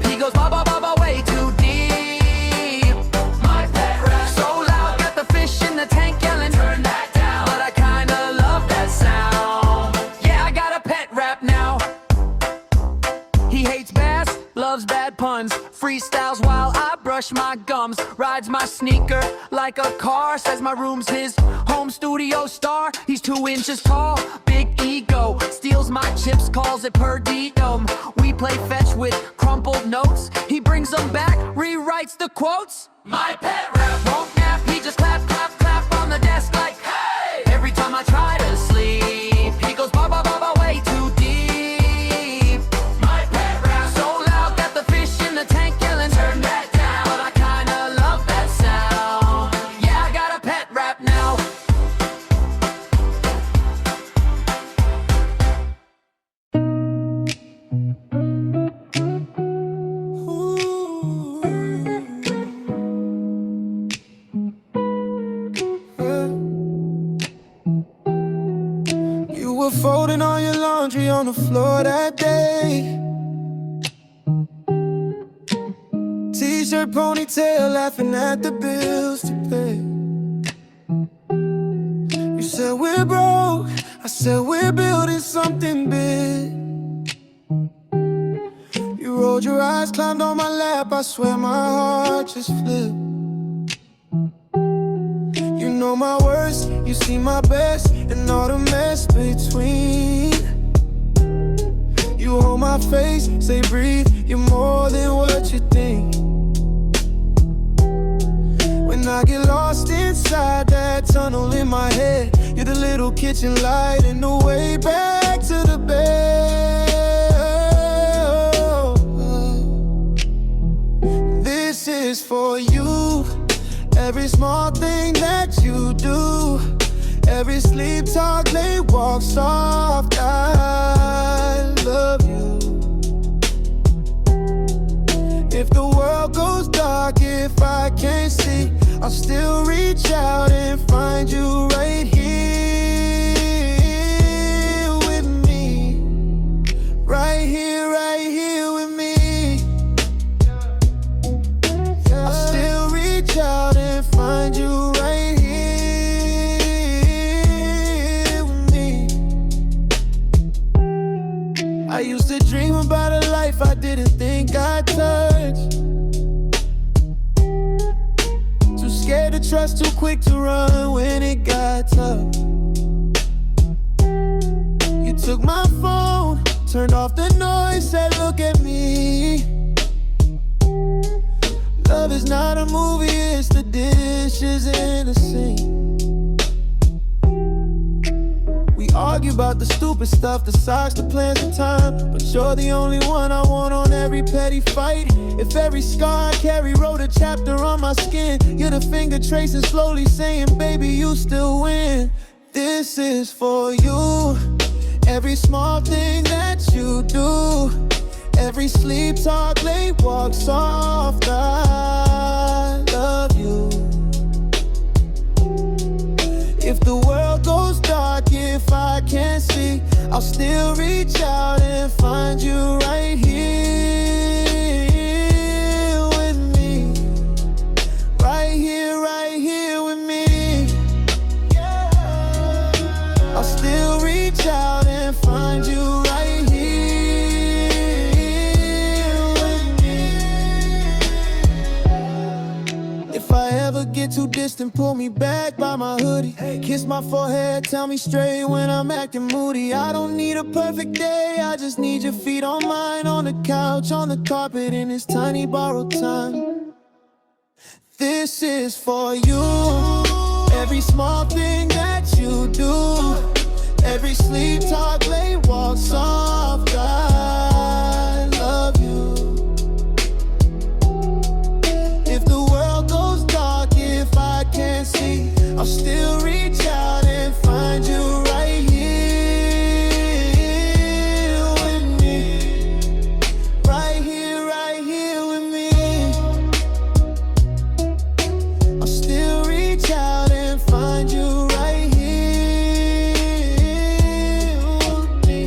he goes ba ba ba ba way too deep. My pet rat so loud, got the fish in the tank yelling, turn that down. But I kinda love that sound. Yeah, I got a pet rap now. He hates bass, loves bad puns. Freestyles while I brush my gums. Rides my sneaker like a car. Says my room's his home studio star. He's 2 inches tall, big ego. Steals my chips, calls it per diem. We play fetch with crumpled notes. He brings them back, rewrites the quotes. My pet rap won't nap. He just clap, clap, clap on the desk like, hey! Every time I try to sleep, he goes ba ba ba ba way too deep. My pet rap so loud, got the fish in the tank yelling, turn that down. But I kinda love that sound. on the floor that day. T-shirt, ponytail, laughing at the bills to pay. You said we're broke, I said we're building something big. You rolled your eyes, climbed on my lap, I swear my heart just flipped. You know my worst, you see my best, and all the mess between. You hold my face, say breathe, you're more than what you think. When I get lost inside that tunnel in my head, you're the little kitchen light in the way back to the bed. This is for you. Every small thing that you do, every sleep talk, late walk soft, I love you. If the world goes dark, if I can't see, I'll still reach out and find you right here with me. Right here with me. I'll still reach out and find you right here with me. I used to dream about a life I didn't think I'd touch. Too scared to trust, too quick to run when it got tough. You took my phone, turned off the noise, said look at me. Love is not a movie, it's the dishes in the sink. We argue about the stupid stuff, the socks, the plans, the time, but you're the only one I want on every petty fight. If every scar I carry wrote a chapter on my skin, you're the finger tracing slowly saying, baby, you still win. This is for you. Every small thing that you do, every sleep talk, late walk soft, I love you. If the world goes dark, if I can't see, I'll still reach out and find you right here with me. Right here with me. I'll still reach out and find you right here with me. If I ever get too distant, pull me back by my hoodie. Kiss my forehead, tell me straight when I'm acting moody. I don't need a perfect day, I just need your feet on mine. On the couch, on the carpet, in this tiny borrowed time. This is for you. Every small thing that you do, every sleep talk, late walk soft, I love you. If the world goes dark, if I can't see, I'll still reach out and find you right here with me. Right here with me. I'll still reach out and find you right here with me.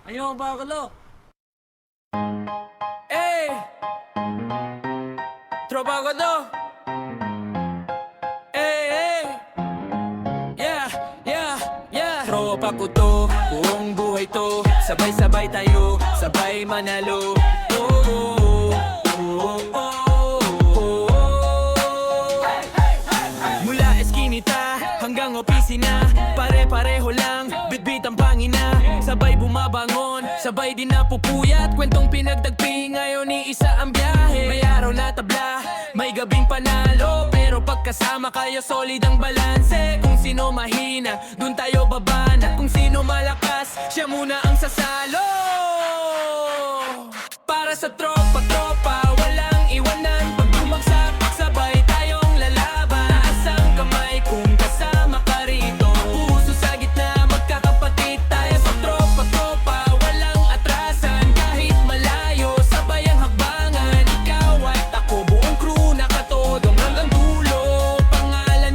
Ayaw ba kalo? Hey! Tropa ko to! Hey! Yeah! Tropa ko to, buong buhay to. Sabay-sabay tayo, sabay manalo. Mula eskinita hanggang opisina, pare-pareho lang, bitbit ang pangina. Sabay bumabangon, sabay din napupuyat. Kwentong pinagtagpi, ngayon iisa ang biyahe. May araw na tabla, may gabing panalo, pero pagkasama kayo solid ang balanse. Kung sino mahina, dun tayo babana. Kung sino malakas, siya muna ang sasalo. Para sa tropa, walang iwanan. Pag bumagsak, sabay tayong lalaban. Taas ang kamay kung kasama ka rito. Puso sa gitna, magkakapatid tayo. Sa tropa, walang atrasan. Kahit malayo, sabay ang hakbangan. Ikaw at ako, buong crew nakatodong hanggang dulo. Pangalan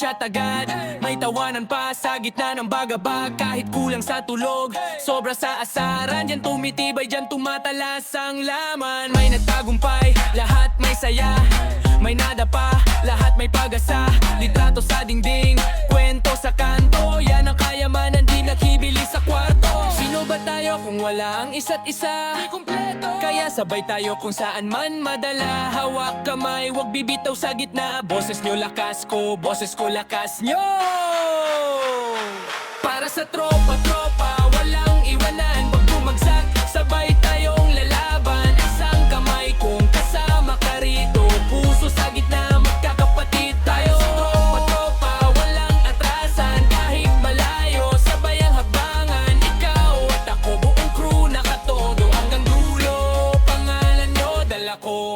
chat agad. May tawanan pa sa gitna ng bagabag. Kahit kulang sa tulog, sobra sa asaran. Diyan tumitibay, diyan tumatalas ang laman. May nagtagumpay, lahat may saya. May nada pa, lahat may pag-asa. Litrato sa dingding, kwento sa kanto. Yan ang kayamanan, di nakibili sa kwarto. Sino ba tayo kung wala ang isa't isa? Di kumpleto. Kaya sabay tayo kung saan man madala. Hawak kamay, wag bibitaw sa gitna. Boses nyo lakas ko, boses ko lakas nyo. Para sa tropa, walang iwanan. Pag bumagsak, sabay tayong lalaban. Isang kamay kung kasama ka rito. Puso sa gitna, magkakapatid tayo. Tropa, walang atrasan. Kahit malayo, sabay ang habangan. Ikaw at ako, buong crew nakatodo. Hanggang dulo, pangalan nyo dala ko.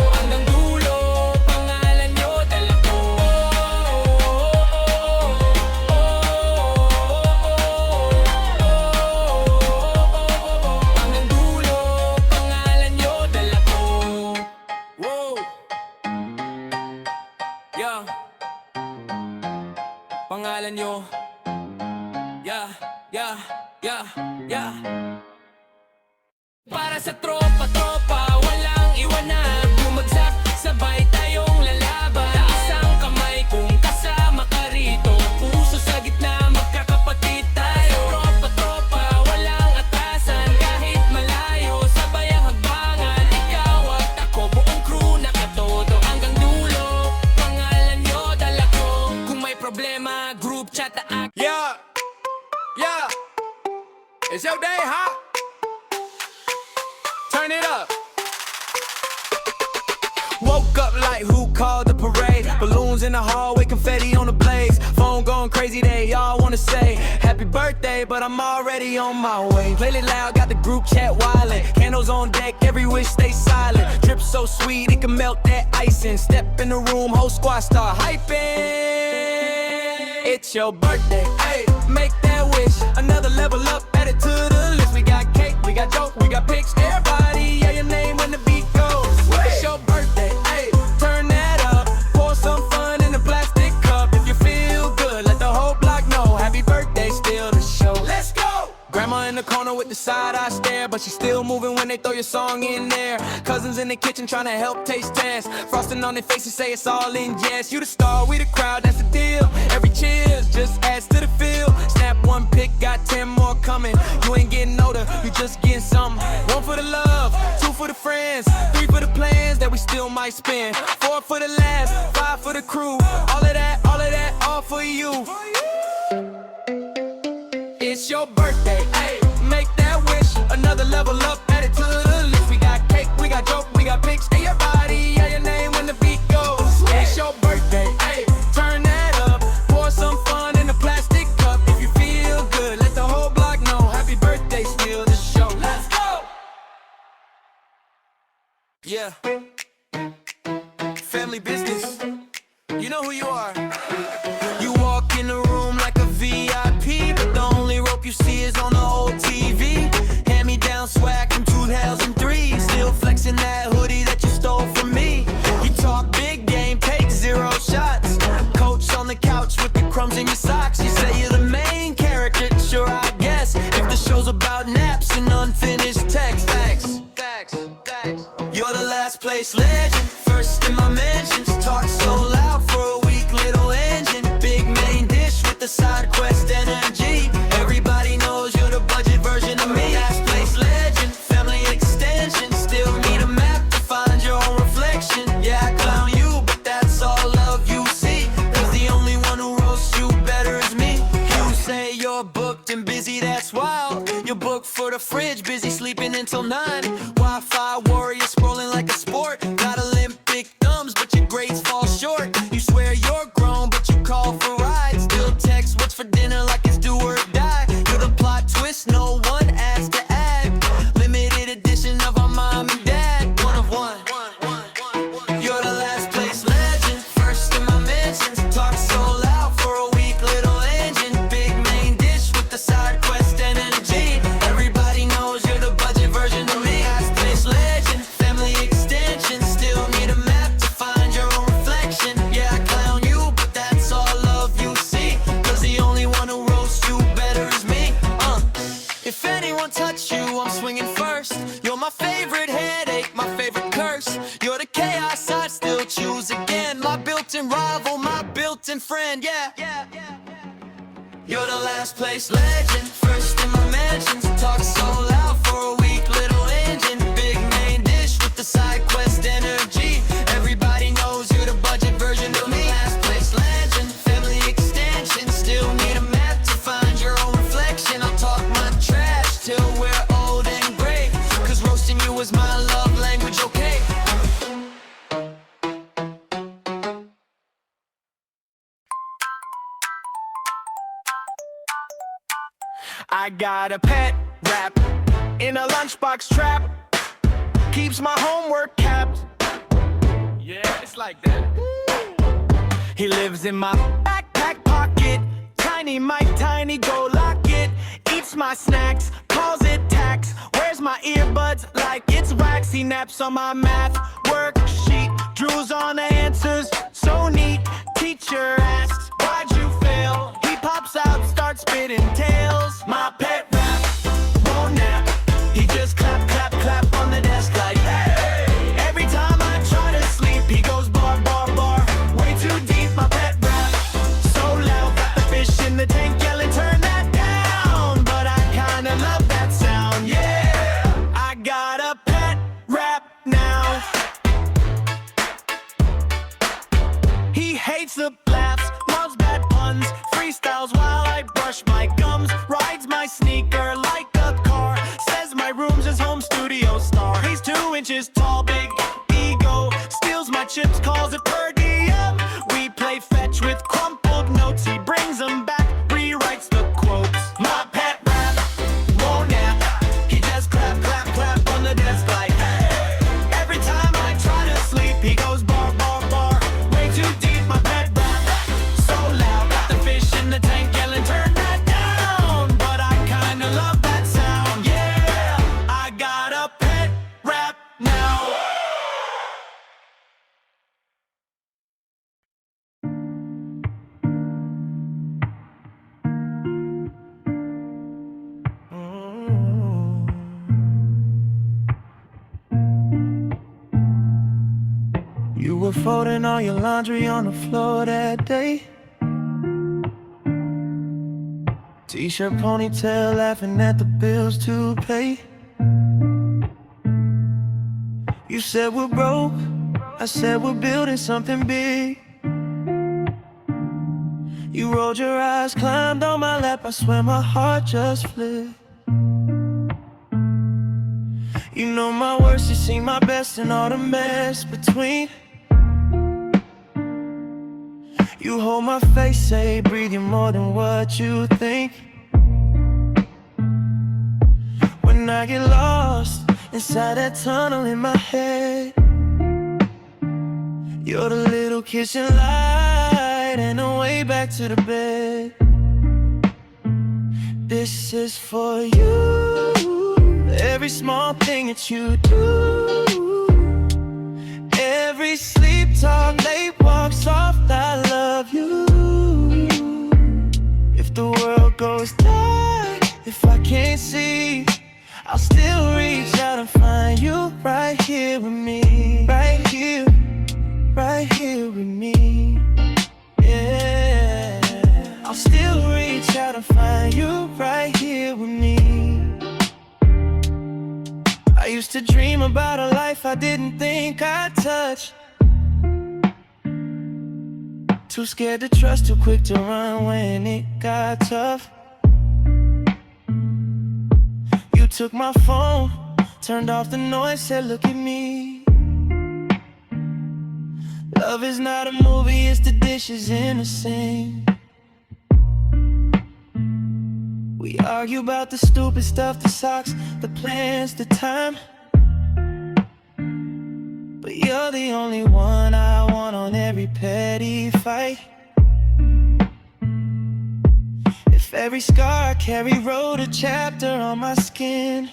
Hanggang dulo, pangalan nyo dala ko. Hanggang dulo, pangalan nyo dala ko. Wow. Yeah. Pangalan nyo. Yeah, yeah, yeah, yeah. Para sa tropa, walang iwanan. Bumagsak, sabay tayong lalaban. Taas ang kamay kung kasama ka rito. Puso sa gitna, magkakapatid tayo. Tropa, walang atasan. Kahit malayo, sabay ang hagbangan. Ikaw at ako, buong crew nakatodo. Hanggang dulo, pangalan nyo dala ko. Kung may problema, group chat na Yeah, yeah. It's your day, huh? Turn it up. Woke up like who called the parade? Balloons in the hallway, confetti on the blaze. Phone going crazy, they all wanna say happy birthday, but I'm already on my way. Play it loud, got the group chat wildin'. Candles on deck, every wish stay silent. Drip so sweet, it can melt that icing. Step in the room, whole squad start hyping. It's your birthday, ayy, make that wish. Another level up, add it to the list. We got cake, we got joke, we got pics. Everybody, yeah, your name when the beat goes. It's your birthday, ayy, turn that up. Pour some fun in a plastic cup. If you feel good, let the whole block know. Happy birthday, still the show. Let's go! Grandma in the corner with the side-eye stare, but she's still moving when they throw your song in there. Cousins in the kitchen trying to help taste test. Frosting on their faces, say it's all in jest. You the star, we the crowd, that's the deal. Every cheers just adds to the feel. Snap one pic, got 10 more coming. You ain't getting older, you just getting something. 1 for the love, 2 for the friends, 3 for the plans that we still might spend. 4 for the last, 5 for the crew. All of that, all for you. It's your birthday, ayy, make that wish. Another level up, add it to the list. We got cake, we got joke, we got pics. Everybody, yeah, your name when the beat goes. It's your birthday, ayy, turn that up. Pour some fun in a plastic cup. If you feel good, let the whole block know. Happy birthday, still the show. Let's go! Yeah. Family business. You know who you are. You walk in the room like a VIP, but the only rope you see is on the old TV. Hand me down swag from 2003. Still flexing that hoodie that you stole from me. You talk big game, take 0 shots. Coach on the couch with the crumbs in your socks. You say you're the main character, sure I guess. If the show's about naps and unfinished text. Facts. You're the last place legend, first in my mentions. Talk so loud for a weak little engine. Big main dish with the side quest energy. Everybody knows you're the budget version of me. Last place legend, family extension. Still need a map to find your own reflection. Yeah, I clown you, but that's all love you see. Cause the only one who roasts you better is me. You say you're booked and busy, that's wild. You're booked for the fridge, busy sleeping until 9. Wi-Fi warrior scrolling like a sport. Got Olympic thumbs, but your grades fall short. You swear you're grown, but you call for rides. Still text what's for dinner like it's do or die. You're the plot twist no one asked to add. Limited edition of our mom and dad. One of one. You're the last place legend, first in my mentions. Talk so loud for a weak little engine. Big main dish with the side quest energy. Everybody knows you're the budget version of me. Last constant friend, yeah. You're the last place legend, first in my mentions. Talk so loud for a weak little engine. Big main dish with the side quest energy. Everybody knows you're the budget version of me. Last place legend, family extension. Still need a map to find your own reflection. I'll talk my trash till we're old and gray, cause roasting you is my love language, okay? I got a pet rat in a lunchbox trap. Keeps my homework capped. Yeah, it's like that. He lives in my backpack pocket. Tiny Mike, tiny go lock it. Eats my snacks, calls it tax. Wears my earbuds like it's wax. He naps on my math worksheet. Drools on the answers, so neat. Teacher asks, why'd you fail? He pops out, starts spitting tails. My pet rat won't nap. He just clap, clap, clap on the desk like hey. Every time I try to sleep, he goes bar, bar, bar. Way too deep, my pet rat. So loud, got the fish in the tank yelling, turn that down. But I kinda love that sound, yeah. I got a pet rat now. He hates the laughs, loves bad puns, freestyles while I brush my gums, rides my sneaker like a car, says my room's his home studio star. He's 2 inches tall, big ego, steals my chips, calls it per diem. We play fetch with crumpled notes, he brings them back, rewrites the quotes. My pet rat won't nap, he just clap, clap, clap on the desk like hey. Every time I try to sleep, he goes bar, bar, bar. Way too deep, my pet rat. So loud, got the fish in the tank yelling, turn that down. But I kinda love that sound, yeah. I got a pet rat now. You were folding all your laundry on the floor that day. T-shirt, ponytail, laughing at the bills to pay. You said we're broke, I said we're building something big. You rolled your eyes, climbed on my lap, I swear my heart just flipped. You know my worst, you see my best in all the mess between. You hold my face, say breathe you more than what you think. When I get lost inside that tunnel in my head, you're the little kitchen light and the way back to the bed. This is for you, every small thing that you do. Every sleep talk, late walk, soft, I love you. If the world goes dark, if I can't see, I'll still reach out and find you right here with me. Right here with me. Yeah, I'll still reach out and find you right here with me. I used to dream about a life I didn't think I'd touch. Too scared to trust, too quick to run when it got tough. You took my phone, turned off the noise, said look at me. Love is not a movie, it's the dishes in the sink. We argue about the stupid stuff, the socks, the plans, the time. But you're the only one I want on every petty fight. If every scar I carry wrote a chapter on my skin,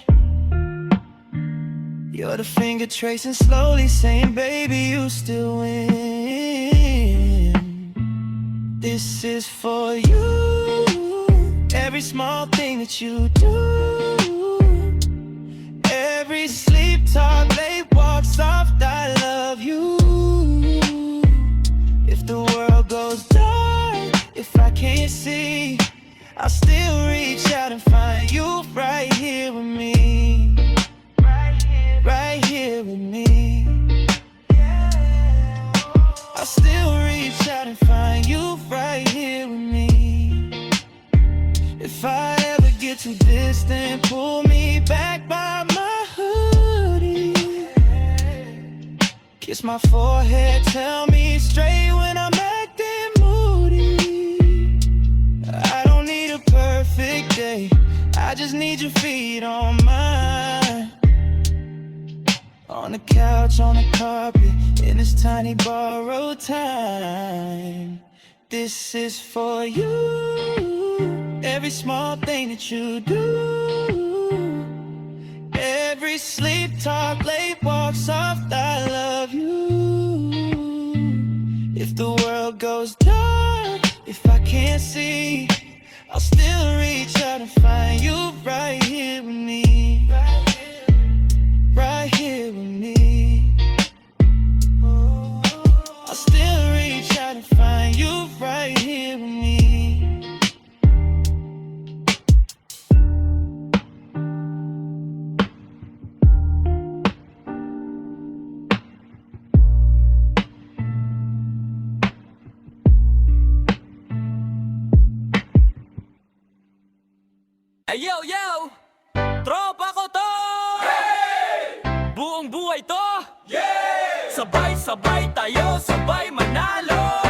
you're the finger tracing slowly saying baby you still win. This is for you, every small thing that you do. Every sleep talk, late walk, soft, I love you. If the world goes dark, Kiss my forehead, tell me straight when I'm acting moody. I don't need a perfect day, I just need your feet on mine. On the couch, on the carpet, in this tiny borrowed time. This is for you. Every small thing that you do, every sleep talk, late walk, soft I love you. If the world goes dark, if I can't see, I'll still reach out and find you right here with me. Right here with me. I'll still reach out and find you right here with me. Ay yo yo! Tropa ko to! Buong buhay to! Sabay-sabay tayo, sabay manalo!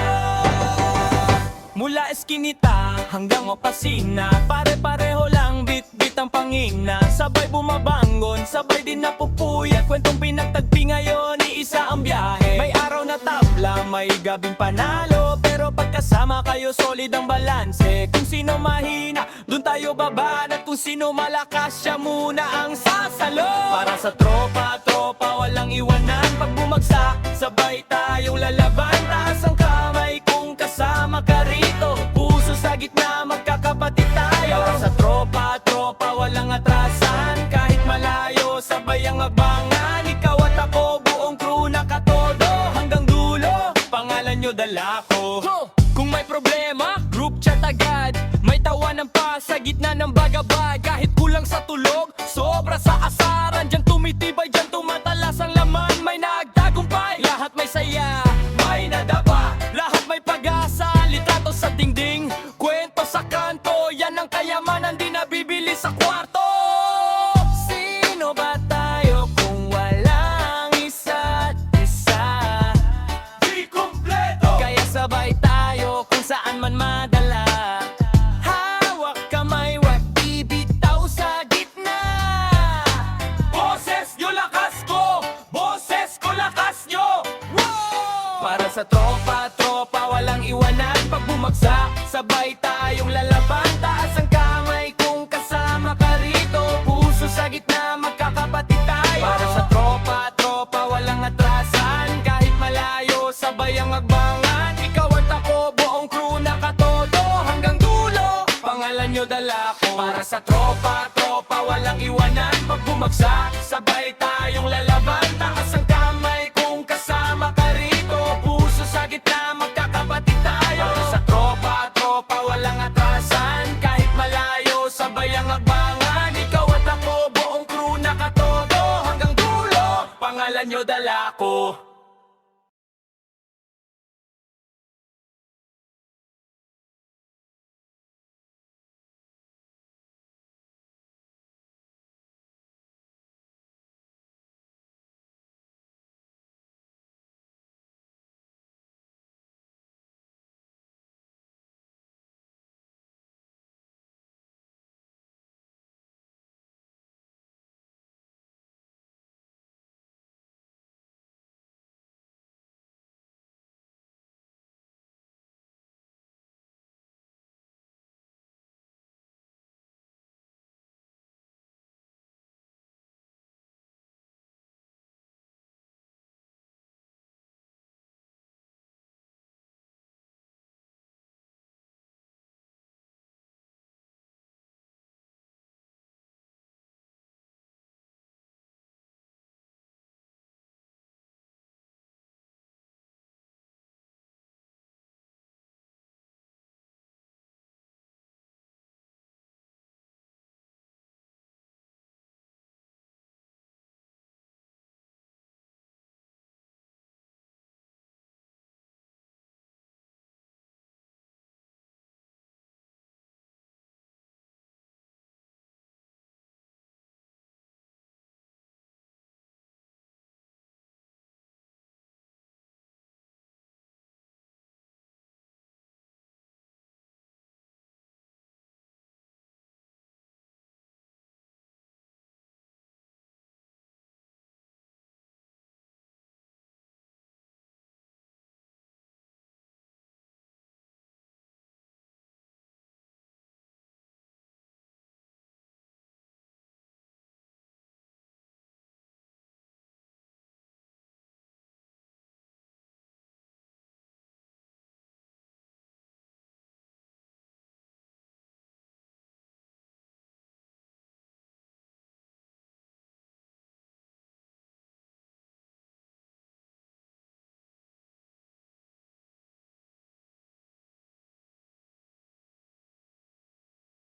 Mula eskinita hanggang opisina, pare-pareho lang bit-bit ang pangina. Sabay bumabangon, sabay din napupuyat, kwentong pinagtagpi ngayon, iisa ang biyahe. May araw na tabla, may gabing panalo, pero pagkasama kayo solid ang balanse. Kung sino mahina, dun tayo baban, at kung sino malakas, siya muna ang sasalo. Para sa tropa, tropa, walang iwanan. Pag bumagsak, sabay tayong lalaban. Taas ang kamay kung kasama ka rito, puso sa gitna, magkakapatid tayo. Para sa tropa, tropa, walang atrasan. Kahit malayo, sabay ang agbangan. Ikaw at ako, buong crew nakatodo. Hanggang dulo, pangalan nyo dala ko. Kung may problema, group chat agad. May tawanan pa sa gitna ng bagabag. Kahit kulang sa tulog, sobra sa asaran. Diyan tumitibay, diyan tumatalas ang laman. May nagtagumpay, lahat may saya, may nadapa, lahat may pag-asa. Litrato sa dingding, kwento sa kanto. Yan ang kayamanan, di nabibili sa kwarto. Sino ba tayo kung walang isa't isa? Di kumpleto! Kaya sabay tayo kung saan man madala. Hawak kamay, wag ibitaw sa gitna. Boses nyo lakas ko, boses ko lakas nyo. Para sa tropa, tropa, walang iwanan. Pag bumagsak, sabay tayong lalaban. Taas ang kamay kung kasama ka rito, puso sa gitna, magkakapatid tayo. Para sa tropa, tropa, walang atrasan. Kahit malayo, sabay ang agbangan. Ikaw at ako, buong crew nakatodo. Hanggang dulo, pangalan nyo dala ko. Para sa tropa, tropa, walang iwanan. Pag bumagsak, sabay tayong lalaban. Taas ang kamay kung kasama ka rito, puso sa gitna, magkakapatid tayo. Para sa tropa, tropa, walang atrasan. Kahit malayo, sabay ang agbangan. Ikaw at ako, buong crew nakatodo. Hanggang dulo, pangalan nyo dala ko.